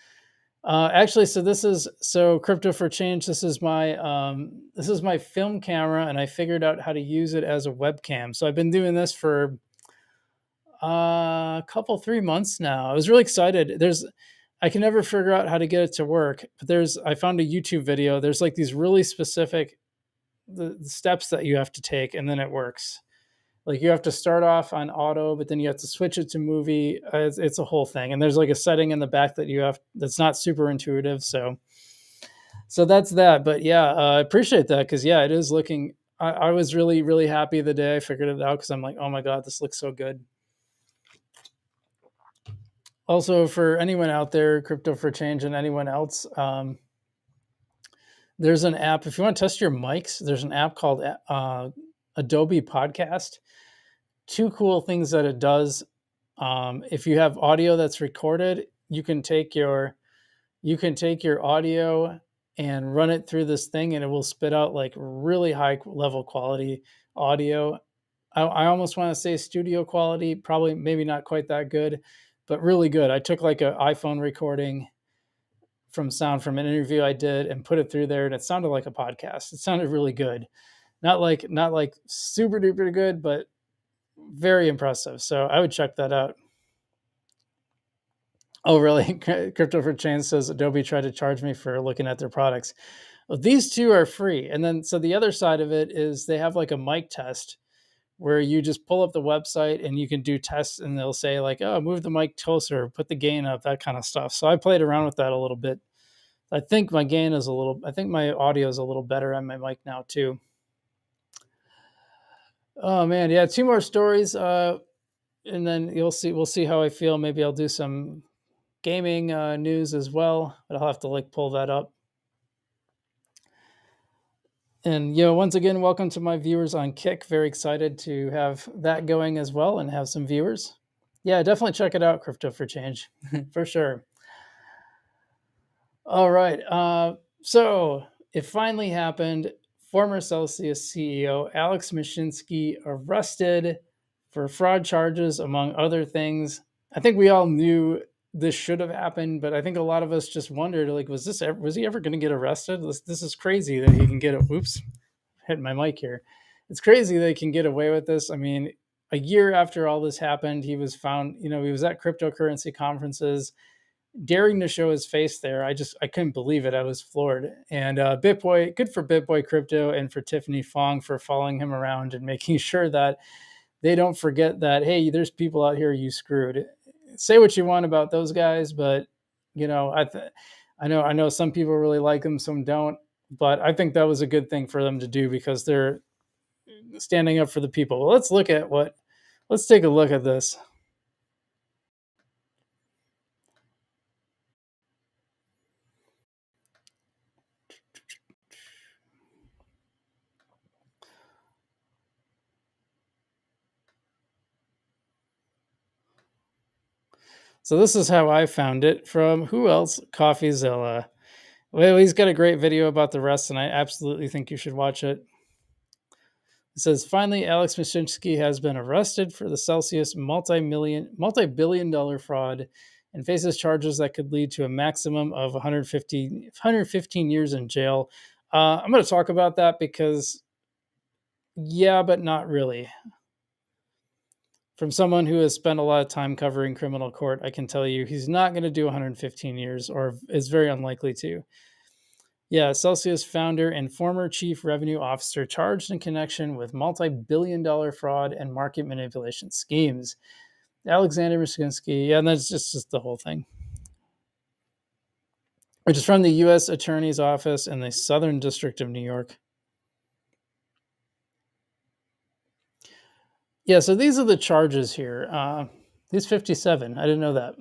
Actually, so Crypto for Change. This is my film camera, and I figured out how to use it as a webcam. So I've been doing this for 3 months now. I was really excited. I can never figure out how to get it to work. But I found a YouTube video. There's like these really specific the steps that you have to take, and then it works. Like you have to start off on auto, but then you have to switch it to movie. It's a whole thing, and there's like a setting in the back that you have that's not super intuitive. So that's that. But yeah, I appreciate that because yeah, it is looking. I was really really happy the day I figured it out because I'm like, oh my god, this looks so good. Also, for anyone out there, Crypto for Change and anyone else, there's an app. If you want to test your mics, there's an app called Adobe Podcast. Two cool things that it does. If you have audio that's recorded, you can take your audio and run it through this thing, and it will spit out like really high level quality audio. I almost want to say studio quality, probably maybe not quite that good, but really good. I took like an iPhone recording from an interview I did and put it through there, and it sounded like a podcast. It sounded really good. Not like super duper good, but very impressive. So I would check that out. Oh, really? Crypto for Change says Adobe tried to charge me for looking at their products. Well, these two are free. And then, so the other side of it is they have like a mic test where you just pull up the website and you can do tests and they'll say like, oh, move the mic closer, put the gain up, that kind of stuff. So I played around with that a little bit. I think my audio is a little better on my mic now too. Oh man. Yeah. Two more stories. And then we'll see how I feel. Maybe I'll do some gaming news as well, but I'll have to like pull that up. And once again, welcome to my viewers on Kick. Very excited to have that going as well and have some viewers. Yeah, definitely check it out, Crypto for Change, for sure. All right, so it finally happened. Former Celsius CEO Alex Mashinsky arrested for fraud charges, among other things. I think we all knew this should have happened, but I think a lot of us just wondered, like, was he ever going to get arrested? This is crazy that he can get it. Oops, hit my mic here. It's crazy that he can get away with this. I mean, a year after all this happened, he was found, he was at cryptocurrency conferences, daring to show his face there. I couldn't believe it. I was floored. And BitBoy, good for BitBoy Crypto and for Tiffany Fong for following him around and making sure that they don't forget that, hey, there's people out here you screwed. Say what you want about those guys, but I know some people really like them, some don't, but I think that was a good thing for them to do because they're standing up for the people. Well, let's take a look at this. So this is how I found it from who else? CoffeeZilla. Well, he's got a great video about the rest, and I absolutely think you should watch it. It says, finally, Alex Mashinsky has been arrested for the Celsius multi-billion-dollar fraud and faces charges that could lead to a maximum of 115 years in jail. I'm going to talk about that because, yeah, but not really. From someone who has spent a lot of time covering criminal court, I can tell you he's not going to do 115 years, or is very unlikely to. Yeah, Celsius founder and former chief revenue officer charged in connection with multi-billion-dollar fraud and market manipulation schemes. Alexander Mashinsky, yeah, and that's just the whole thing. Which is from the U.S. Attorney's Office in the Southern District of New York. Yeah, so these are the charges here. He's 57. I didn't know that.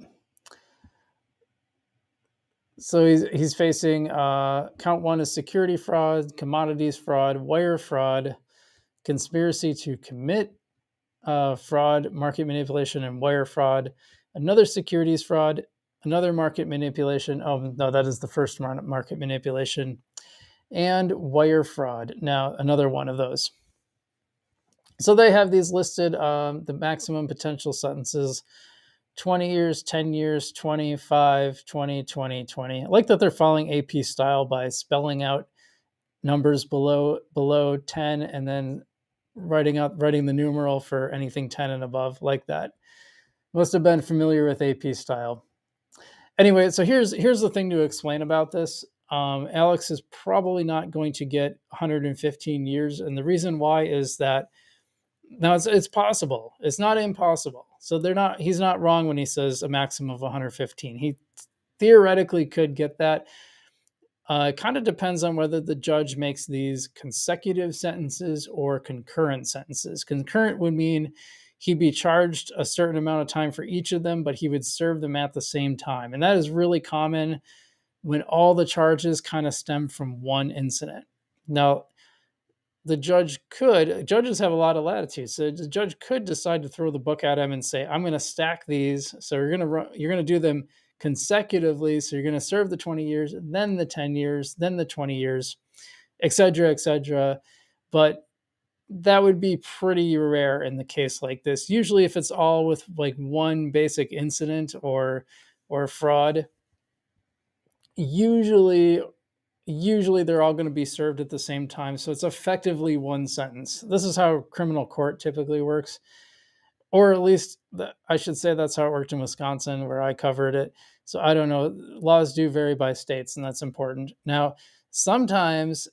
So he's facing count one is security fraud, commodities fraud, wire fraud, conspiracy to commit fraud, market manipulation, and wire fraud. Another securities fraud, another market manipulation. Oh no, that is the first market manipulation, and wire fraud. Now another one of those. So they have these listed, the maximum potential sentences, 20 years, 10 years, 25, 20, 20, 20. I like that they're following AP style by spelling out numbers below 10 and then writing the numeral for anything 10 and above, like that. Must have been familiar with AP style. Anyway, so here's the thing to explain about this. Alex is probably not going to get 115 years, and the reason why is that now it's possible. It's not impossible. So they're not. He's not wrong when he says a maximum of 115. He theoretically could get that. It kind of depends on whether the judge makes these consecutive sentences or concurrent sentences. Concurrent would mean he'd be charged a certain amount of time for each of them, but he would serve them at the same time. And that is really common when all the charges kind of stem from one incident. Now, judges have a lot of latitude. So the judge could decide to throw the book at him and say, I'm going to stack these. So you're going to do them consecutively. So you're going to serve the 20 years, then the 10 years, then the 20 years, et cetera, et cetera. But that would be pretty rare in the case like this. Usually if it's all with like one basic incident or fraud, usually they're all going to be served at the same time. So it's effectively one sentence. This is how criminal court typically works. Or at least I should say that's how it worked in Wisconsin where I covered it. So I don't know. Laws do vary by states, and that's important. Now, sometimes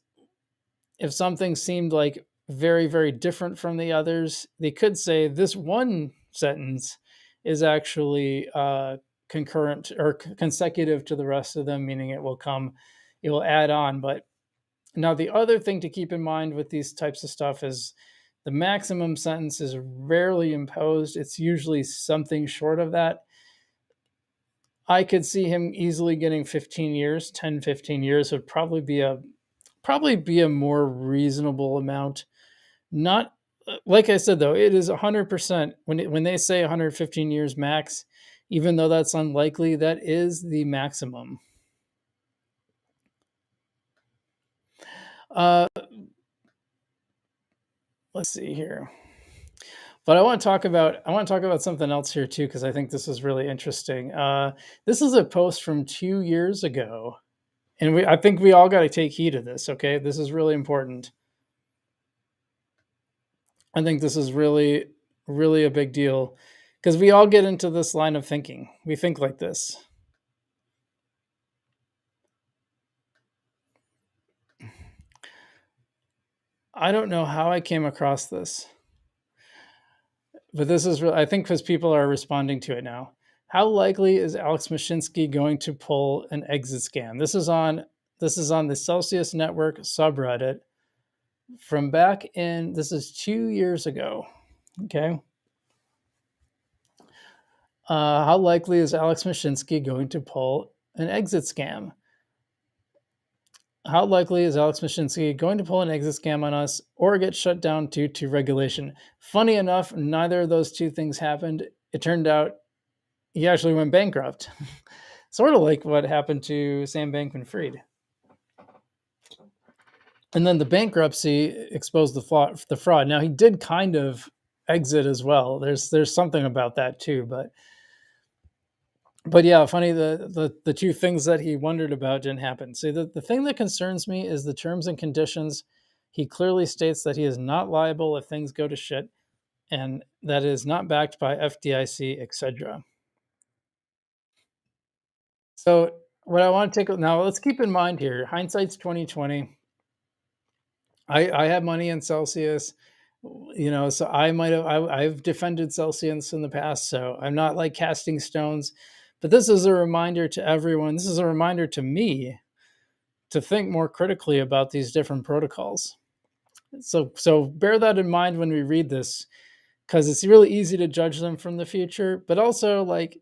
if something seemed like very, very different from the others, they could say this one sentence is actually concurrent or consecutive to the rest of them, meaning it will add on. But now the other thing to keep in mind with these types of stuff is the maximum sentence is rarely imposed. It's usually something short of that. I could see him easily getting 15 years, 10, 15 years would probably be a more reasonable amount. Not like I said though, it is 100% when they say 115 years max, even though that's unlikely, that is the maximum. Let's see here. But I want to talk about something else here too, because I think this is really interesting. This is a post from 2 years ago, and I think we all got to take heed of this. Okay, this is really important. I think this is really, really a big deal because we all get into this line of thinking. We think like this. I don't know how I came across this, but this is I think because people are responding to it now. How likely is Alex Mashinsky going to pull an exit scam? This is on the Celsius network subreddit from back in, this is 2 years ago. Okay. How likely is Alex Mashinsky going to pull an exit scam? How likely is Alex Mashinsky going to pull an exit scam on us or get shut down due to regulation? Funny enough, neither of those two things happened. It turned out he actually went bankrupt. Sort of like what happened to Sam Bankman-Fried. And then the bankruptcy exposed the fraud. Now he did kind of exit as well. There's something about that too, but yeah, funny the two things that he wondered about didn't happen. See, the thing that concerns me is the terms and conditions. He clearly states that he is not liable if things go to shit, and that is not backed by FDIC, etc. So what I want to take now, let's keep in mind here, hindsight's 2020. I have money in Celsius, so I've defended Celsius in the past, so I'm not like casting stones. But this is a reminder to everyone. This is a reminder to me to think more critically about these different protocols. So bear that in mind when we read this, because it's really easy to judge them from the future, but also like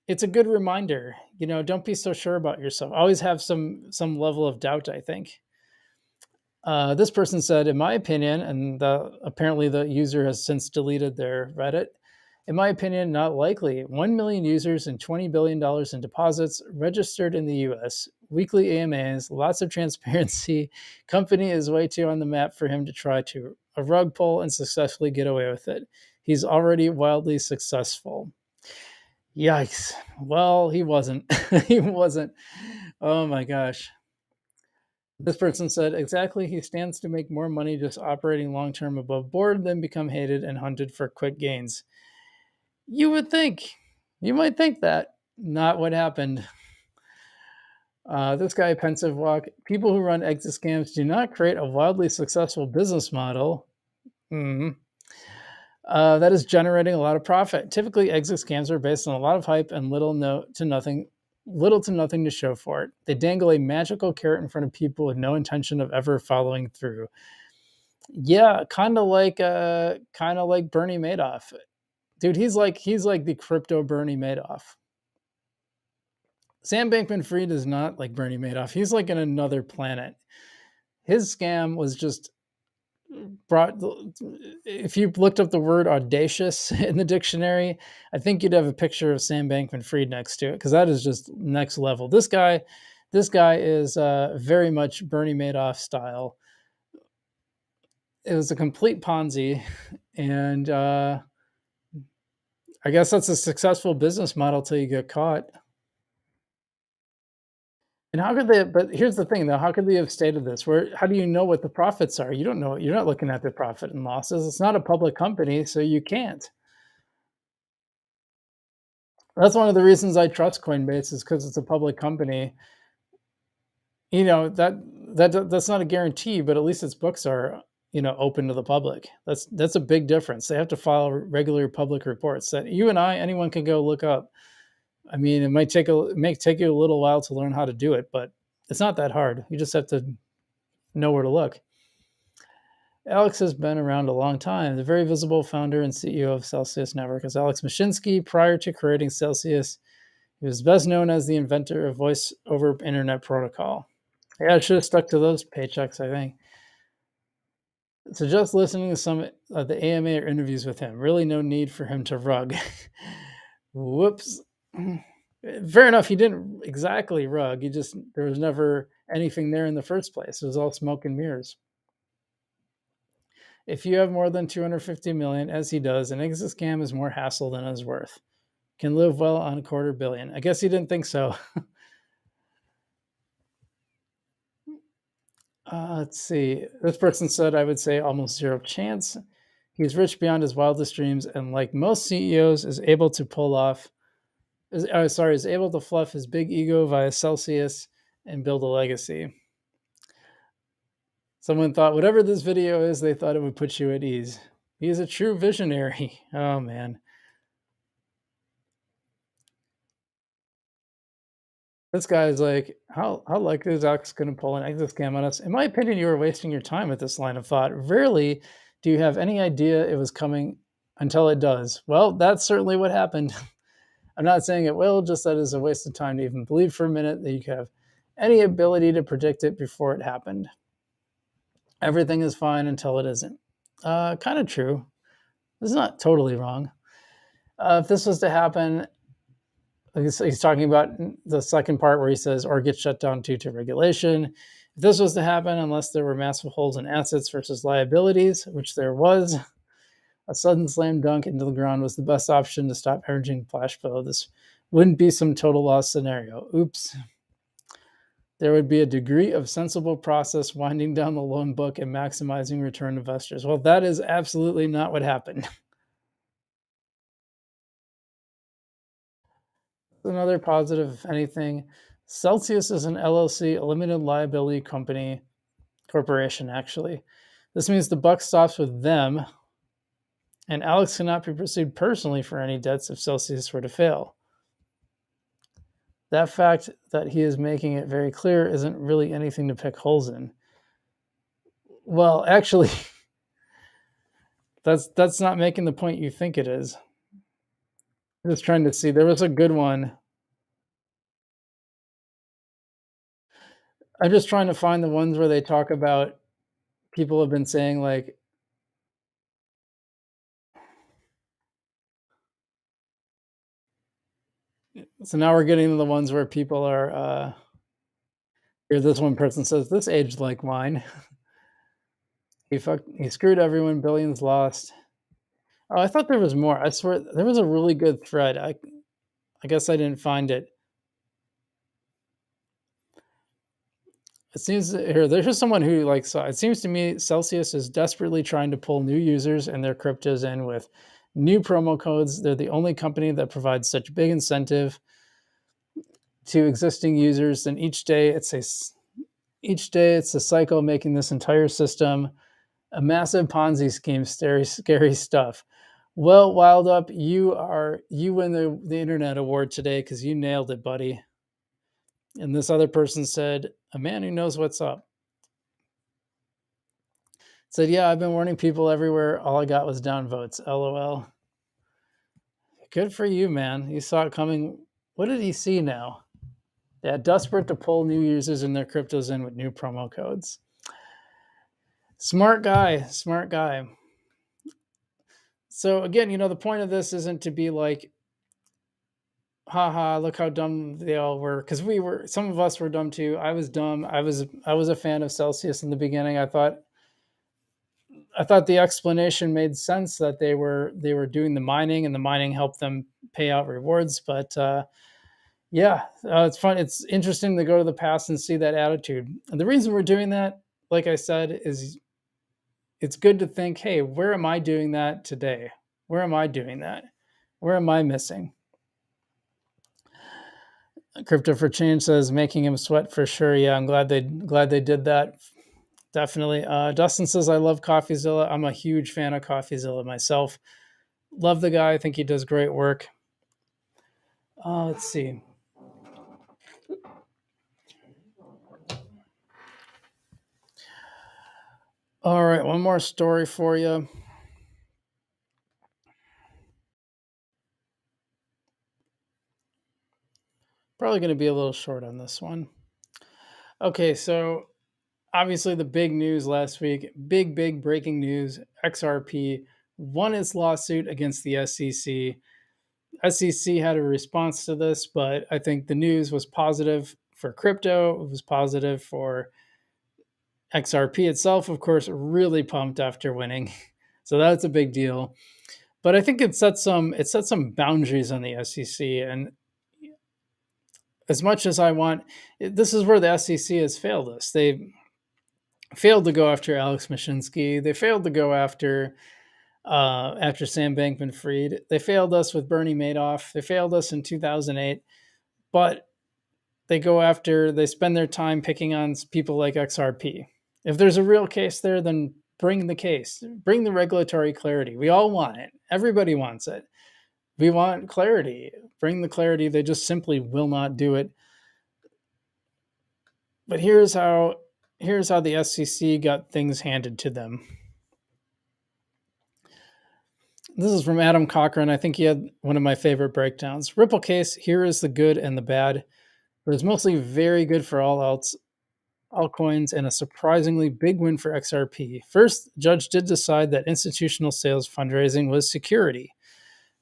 it's a good reminder. Don't be so sure about yourself. Always have some level of doubt, I think. This person said, in my opinion, and apparently the user has since deleted their Reddit. In my opinion, not likely. 1 million users and $20 billion in deposits registered in the US. Weekly AMAs, lots of transparency. Company is way too on the map for him to try to a rug pull and successfully get away with it. He's already wildly successful. Yikes. Well, he wasn't. He wasn't. Oh my gosh. This person said, exactly, he stands to make more money just operating long-term above board than become hated and hunted for quick gains. You would think. You might think that. Not what happened. This guy, Pensive Walk, people who run exit scams do not create a wildly successful business model. That is generating a lot of profit. Typically, exit scams are based on a lot of hype and little to nothing to show for it. They dangle a magical carrot in front of people with no intention of ever following through. Yeah, kind of like Bernie Madoff. Dude, he's like the crypto Bernie Madoff. Sam Bankman-Fried is not like Bernie Madoff. He's like in another planet. His scam was just brought. If you looked up the word audacious in the dictionary, I think you'd have a picture of Sam Bankman-Fried next to it, because that is just next level. This guy is very much Bernie Madoff style. It was a complete Ponzi, and I guess that's a successful business model till you get caught. And how could they? But here's the thing, though: how could they have stated this? How do you know what the profits are? You don't know. You're not looking at the profit and losses. It's not a public company, so you can't. That's one of the reasons I trust Coinbase, is because it's a public company. You know that's not a guarantee, but at least its books are open to the public. That's a big difference. They have to file regular public reports that anyone can go look up. I mean, it may take you a little while to learn how to do it, but it's not that hard. You just have to know where to look. Alex has been around a long time. The very visible founder and CEO of Celsius Network is Alex Mashinsky. Prior to creating Celsius, he was best known as the inventor of voice over internet protocol. Yeah, I should have stuck to those paychecks, I think. So just listening to some of the AMA or interviews with him, really no need for him to rug. Whoops. Fair enough, he didn't exactly rug. There was never anything there in the first place. It was all smoke and mirrors. If you have more than 250 million, as he does, an exit scam is more hassle than it's worth. Can live well on $250 million. I guess he didn't think so. Let's see. This person said, I would say almost zero chance. He's rich beyond his wildest dreams, and like most CEOs, is able to fluff his big ego via Celsius and build a legacy. Someone thought, whatever this video is, they thought it would put you at ease. He is a true visionary. Oh, man. This guy is like, how likely is Alex going to pull an exit scam on us? In my opinion, you are wasting your time with this line of thought. Rarely do you have any idea it was coming until it does. Well, that's certainly what happened. I'm not saying it will, just that it's a waste of time to even believe for a minute that you could have any ability to predict it before it happened. Everything is fine until it isn't. Kind of true. This is not totally wrong. If this was to happen, he's talking about the second part where he says, or get shut down due to regulation. If this was to happen, unless there were massive holes in assets versus liabilities, which there was, a sudden slam dunk into the ground was the best option to stop hemorrhaging flash flow. This wouldn't be some total loss scenario. Oops. There would be a degree of sensible process winding down the loan book and maximizing return investors. Well, that is absolutely not what happened. Another positive, if anything, Celsius is an LLC, a limited liability corporation, actually. This means the buck stops with them, and Alex cannot be pursued personally for any debts if Celsius were to fail. That fact that he is making it very clear isn't really anything to pick holes in. Well, actually, that's not making the point you think it is. I'm just trying to see. There was a good one. I'm just trying to find the ones where they talk about people have been saying, like, so now we're getting to the ones where people are here. This one person says, this aged like wine. He screwed everyone, billions lost. Oh, I thought there was more. I swear there was a really good thread. I guess I didn't find it. It seems here there's just someone who it seems to me Celsius is desperately trying to pull new users and their cryptos in with new promo codes. They're the only company that provides such big incentive. to existing users, and each day it's a cycle making this entire system a massive Ponzi scheme. Scary stuff. Well, Wild Up, you win the internet award today because you nailed it, buddy. And this other person said, a man who knows what's up. Said, yeah, I've been warning people everywhere. All I got was downvotes. LOL. Good for you, man. You saw it coming. What did he see now? Yeah, desperate to pull new users and their cryptos in with new promo codes. Smart guy. So again, the point of this isn't to be like, haha, look how dumb they all were. Because some of us were dumb too. I was dumb. I was a fan of Celsius in the beginning. I thought the explanation made sense that they were doing the mining, and the mining helped them pay out rewards. But it's fun. It's interesting to go to the past and see that attitude. And the reason we're doing that, like I said, is it's good to think, hey, where am I doing that today? Where am I doing that? Where am I missing? Crypto for Change says making him sweat for sure. Yeah, I'm glad they did that. Definitely. Dustin says, I love CoffeeZilla. I'm a huge fan of CoffeeZilla myself. Love the guy. I think he does great work. Let's see. All right, one more story for you. Probably going to be a little short on this one. Okay, so obviously the big news last week, big breaking news, XRP won its lawsuit against the SEC. SEC had a response to this, but I think the news was positive for crypto. It was positive for XRP itself, of course, really pumped after winning. So that's a big deal. But I think it set some boundaries on the SEC. And as much as I want, this is where the SEC has failed us. They failed to go after Alex Mashinsky. They failed to go after Sam Bankman-Fried. They failed us with Bernie Madoff. They failed us in 2008. But they spend their time picking on people like XRP. If there's a real case there, then bring the case. Bring the regulatory clarity. We all want it. Everybody wants it. We want clarity. Bring the clarity. They just simply will not do it. But here's how the SEC got things handed to them. This is from Adam Cochran. I think he had one of my favorite breakdowns. Ripple case, here is the good and the bad. It was mostly very good for altcoins, and a surprisingly big win for XRP. First, the judge did decide that institutional sales fundraising was security.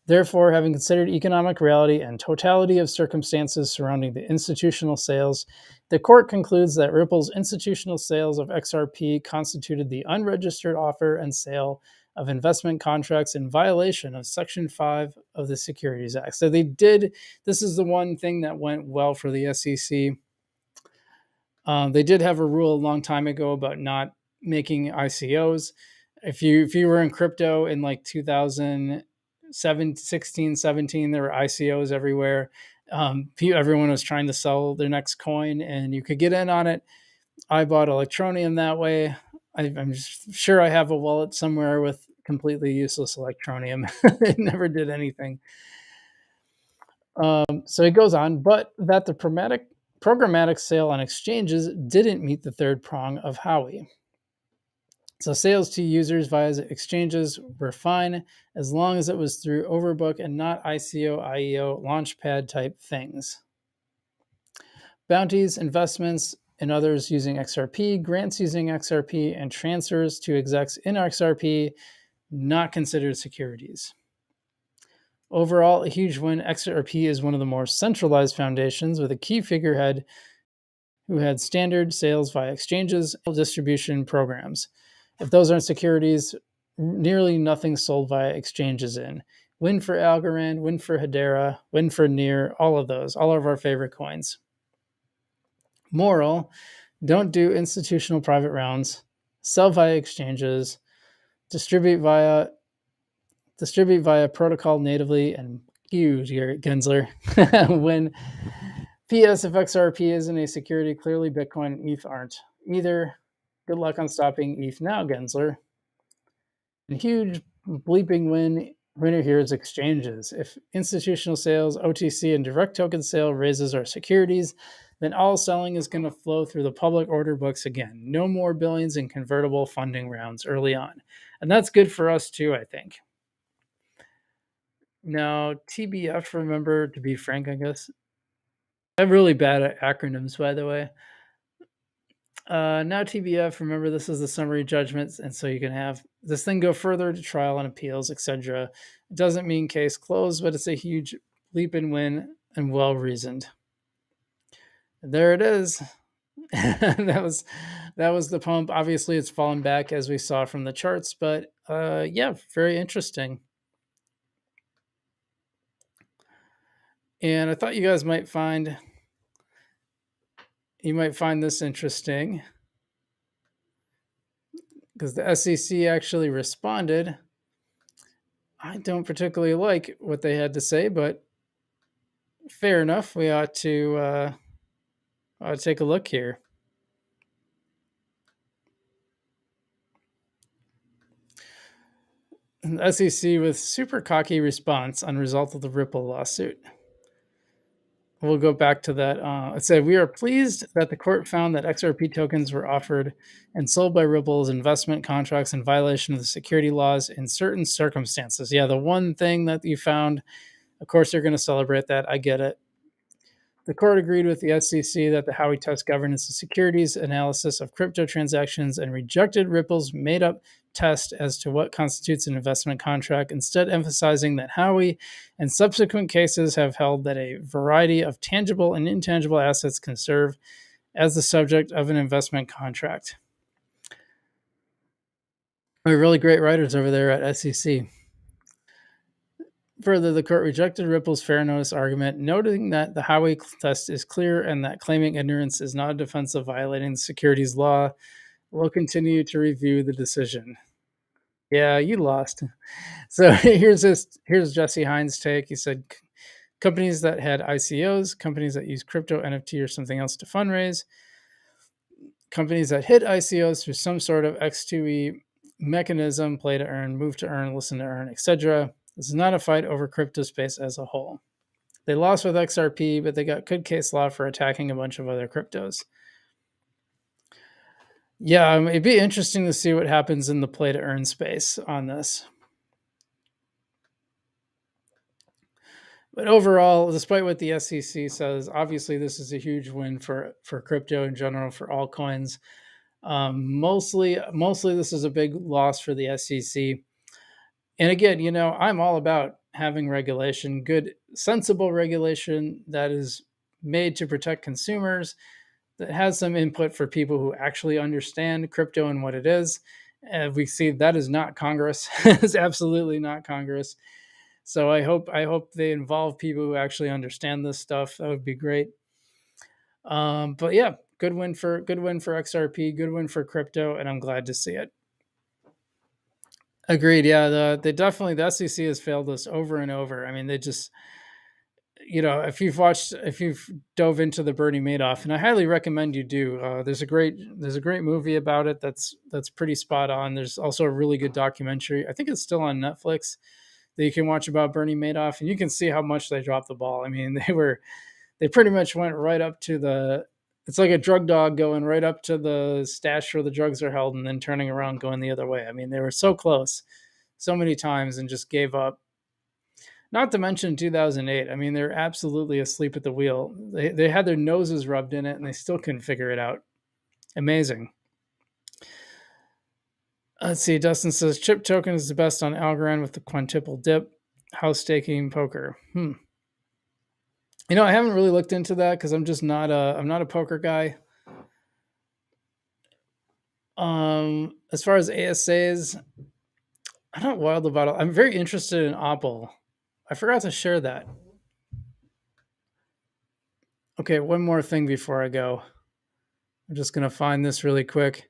Therefore, having considered economic reality and totality of circumstances surrounding the institutional sales, the court concludes that Ripple's institutional sales of XRP constituted the unregistered offer and sale of investment contracts in violation of Section 5 of the Securities Act. So this is the one thing that went well for the SEC. They did have a rule a long time ago about not making ICOs. If you were in crypto in like 2016, 17, there were ICOs everywhere. Everyone was trying to sell their next coin, and you could get in on it. I bought Electroneum that way. I'm sure I have a wallet somewhere with completely useless Electroneum. It never did anything. So it goes on, but that the programmatic sale on exchanges didn't meet the third prong of Howey. So sales to users via exchanges were fine as long as it was through Overbook and not ICO, IEO, Launchpad type things. Bounties, investments, and others using XRP, grants using XRP, and transfers to execs in XRP, not considered securities. Overall, a huge win. XRP is one of the more centralized foundations with a key figurehead who had standard sales via exchanges, distribution programs. If those aren't securities, nearly nothing sold via exchanges in. Win for Algorand, win for Hedera, win for Near, all of those, all of our favorite coins. Moral, don't do institutional private rounds, sell via exchanges, distribute via protocol natively, and huge, Gensler, PS, if XRP isn't a security, clearly Bitcoin and ETH aren't either. Good luck on stopping ETH now, Gensler. And huge bleeping winner here is exchanges. If institutional sales, OTC, and direct token sale raises our securities, then all selling is going to flow through the public order books again. No more billions in convertible funding rounds early on. And that's good for us too, I think. Now, TBF, remember, to be frank, I guess. I'm really bad at acronyms, by the way. Now TBF, remember, this is the summary judgments, and so you can have this thing go further to trial and appeals, etc. It doesn't mean case closed, but it's a huge leap and win and well reasoned. There it is. that was the pump. Obviously, it's fallen back as we saw from the charts, but yeah, very interesting. And I thought you guys might find this interesting because the SEC actually responded. I don't particularly like what they had to say, but fair enough. We ought to take a look here. The SEC with super cocky response on result of the Ripple lawsuit. We'll go back to that. It said, we are pleased that the court found that XRP tokens were offered and sold by Ripple as investment contracts in violation of the security laws in certain circumstances. Yeah, the one thing that you found, of course, you're going to celebrate that. I get it. The court agreed with the SEC that the Howey test governs the securities analysis of crypto transactions and rejected Ripple's made-up test as to what constitutes an investment contract, instead emphasizing that Howey and subsequent cases have held that a variety of tangible and intangible assets can serve as the subject of an investment contract. We're really great writers over there at SEC. Further, the court rejected Ripple's fair notice argument, noting that the Howey test is clear and that claiming ignorance is not a defense of violating the securities law. We'll continue to review the decision. Yeah, you lost. So here's Jesse Hines' take. He said, companies that had ICOs, companies that use crypto, NFT, or something else to fundraise, companies that hit ICOs through some sort of X2E mechanism, play to earn, move to earn, listen to earn, etc. This is not a fight over crypto space as a whole. They lost with XRP, but they got good case law for attacking a bunch of other cryptos. Yeah, it'd be interesting to see what happens in the play to earn space on this. But overall, despite what the SEC says, obviously this is a huge win for crypto in general, for altcoins. Mostly this is a big loss for the SEC. And again, I'm all about having regulation, good, sensible regulation that is made to protect consumers, that has some input for people who actually understand crypto and what it is. And we see that is not Congress. It's absolutely not Congress. So I hope they involve people who actually understand this stuff. That would be great. But yeah, good win for XRP, good win for crypto, and I'm glad to see it. Agreed. Yeah, the SEC has failed us over and over. I mean, they just, if you've dove into the Bernie Madoff, and I highly recommend you do. There's a great movie about it that's pretty spot on. There's also a really good documentary. I think it's still on Netflix that you can watch about Bernie Madoff, and you can see how much they dropped the ball. I mean, they pretty much went right up to it's like a drug dog going right up to the stash where the drugs are held and then turning around going the other way. I mean, they were so close so many times and just gave up. Not to mention 2008. I mean, they're absolutely asleep at the wheel. They had their noses rubbed in it and they still couldn't figure it out. Amazing. Let's see. Dustin says chip token is the best on Algorand with the quintuple dip. House staking poker. I haven't really looked into that because I'm just not a poker guy. As far as ASAs, I'm not wild about it. I'm very interested in Opal. I forgot to share that. Okay, one more thing before I go. I'm just going to find this really quick.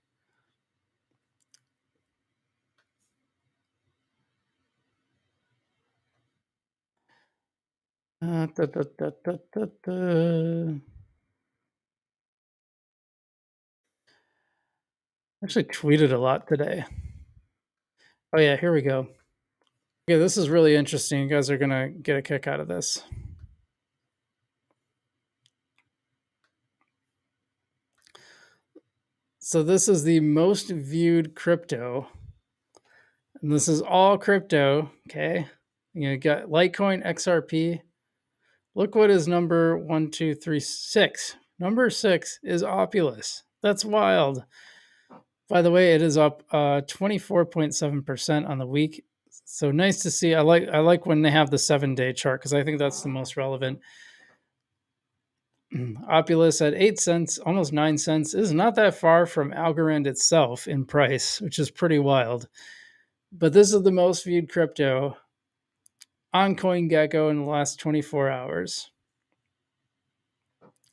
Da, da, da, da, da, da. Actually tweeted a lot today. Oh yeah, here we go. Okay, this is really interesting. You guys are gonna get a kick out of this. So this is the most viewed crypto, and this is all crypto. Okay, you got Litecoin, XRP. Look what is number 1, 2, 3, 6. Number 6 is Opulus. That's wild. By the way, it is up 24.7% on the week. So nice to see. I like when they have the 7-day chart because I think that's the most relevant. Opulus at 8 cents, almost 9 cents, is not that far from Algorand itself in price, which is pretty wild. But this is the most viewed crypto on CoinGecko in the last 24 hours.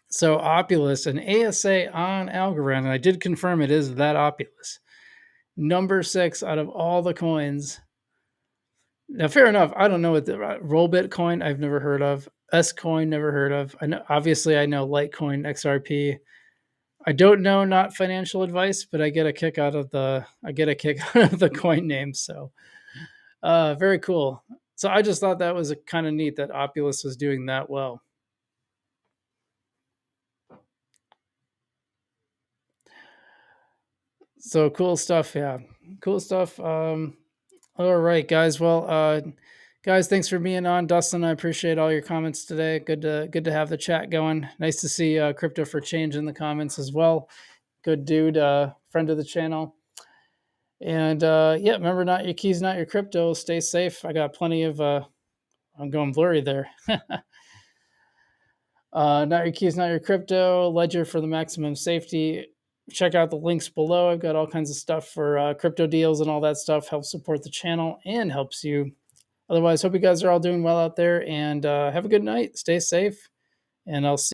So Opulus, an ASA on Algorand, and I did confirm it is that Opulus. Number 6 out of all the coins. Now, fair enough. I don't know what the Roll Bitcoin I've never heard of. S Coin never heard of. I know, obviously, I know Litecoin, XRP. I don't know, not financial advice, but I get a kick out of the coin names. So, very cool. So I just thought that was kind of neat that Opulus was doing that well. So cool stuff. Yeah, cool stuff. All right, guys. Well, guys, thanks for being on. Dustin, I appreciate all your comments today. Good to have the chat going. Nice to see Crypto for Change in the comments as well. Good dude, friend of the channel. And yeah, remember, not your keys, not your crypto. Stay safe. I got plenty of. I'm going blurry there. Not your keys, not your crypto. Ledger for the maximum safety. Check out the links below. I've got all kinds of stuff for crypto deals and all that stuff. Helps support the channel and helps you. Otherwise, hope you guys are all doing well out there, and have a good night. Stay safe, and I'll see